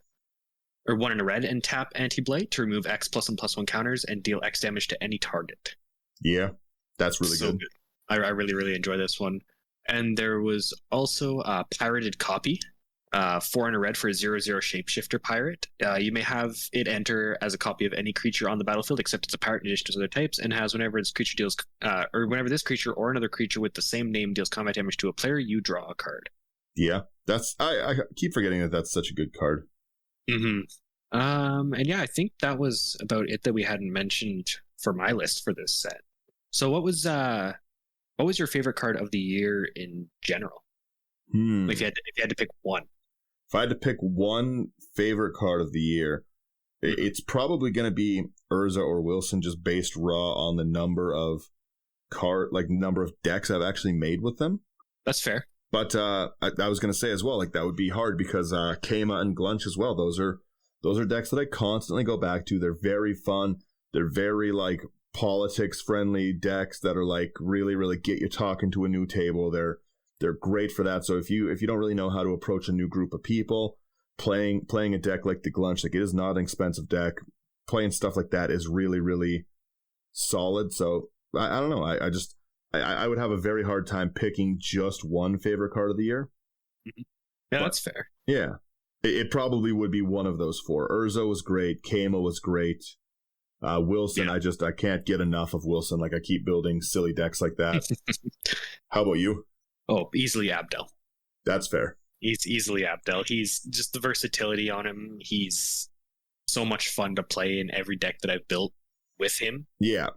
or 1 in a red and tap Anti-Blight to remove X +1/+1 counters and deal X damage to any target. Yeah, that's really good. I really, really enjoy this one. And there was also a Pirated Copy, 4 in a red for a 0/0 Shapeshifter Pirate. You may have it enter as a copy of any creature on the battlefield, except it's a pirate in addition to other types, and has whenever this creature deals, or whenever this creature or another creature with the same name deals combat damage to a player, you draw a card. Yeah, I keep forgetting that that's such a good card. Mm-hmm. And yeah, I think that was about it that we hadn't mentioned for my list for this set. So what was your favorite card of the year in general? If you had to pick one. If I had to pick one favorite card of the year, it's probably going to be Urza or Wilson, just based raw on the number of number of decks I've actually made with them. That's fair. But I was going to say as well, like that would be hard because Kama and Glunch as well. Those are decks that I constantly go back to. They're very fun. They're very like politics friendly decks that are like really, really get you talking to a new table. They're great for that. So if you don't really know how to approach a new group of people, playing a deck like the Glunch, like it is not an expensive deck. Playing stuff like that is really, really solid. So I don't know. I would have a very hard time picking just one favorite card of the year. Mm-hmm. Yeah, that's fair. Yeah. It probably would be one of those four. Urza was great. Kama was great. Wilson, yeah. I can't get enough of Wilson. Like I keep building silly decks like that. How about you? Oh, easily Abdel. That's fair. He's easily Abdel. He's just the versatility on him. He's so much fun to play in every deck that I've built with him. Yeah.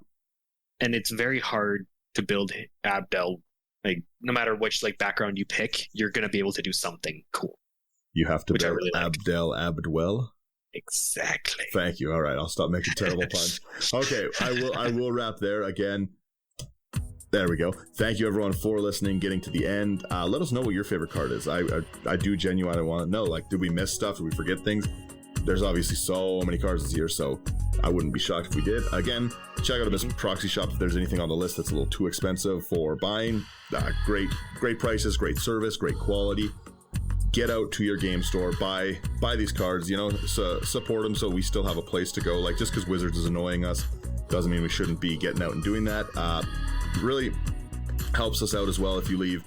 And it's very hard to build Abdel. Like no matter which like background you pick, you're going to be able to do something cool. You have to build really Abdel Abdwell. Exactly. Thank you. All right, I'll stop making terrible puns. Okay, I will wrap there again. There we go. Thank you everyone for listening, getting to the end. Let us know what your favorite card is. I do genuinely want to know, like, did we miss stuff? Did we forget things? There's obviously so many cards this year, so I wouldn't be shocked if we did. Again, check out Abyss Proxy Shop if there's anything on the list that's a little too expensive for buying. Great prices, great service, great quality. Get out to your game store, buy these cards, support them so we still have a place to go. Like, just because Wizards is annoying us doesn't mean we shouldn't be getting out and doing that. Really helps us out as well if you leave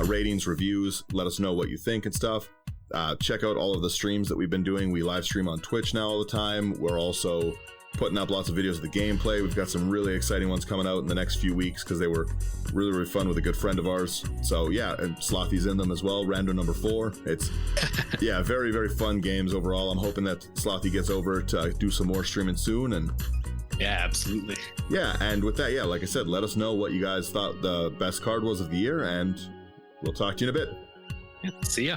ratings, reviews, let us know what you think and stuff. Check out all of the streams that we've been doing. We live stream on Twitch now all the time. We're also putting up lots of videos of the gameplay. We've got some really exciting ones coming out in the next few weeks because they were really, really fun with a good friend of ours. So yeah, and Slothy's in them as well. Random number 4. It's yeah, very, very fun games overall. I'm hoping that Slothy gets over to do some more streaming soon. And yeah, absolutely. Yeah, and with that, yeah, like I said, let us know what you guys thought the best card was of the year, and we'll talk to you in a bit. Yeah, see ya.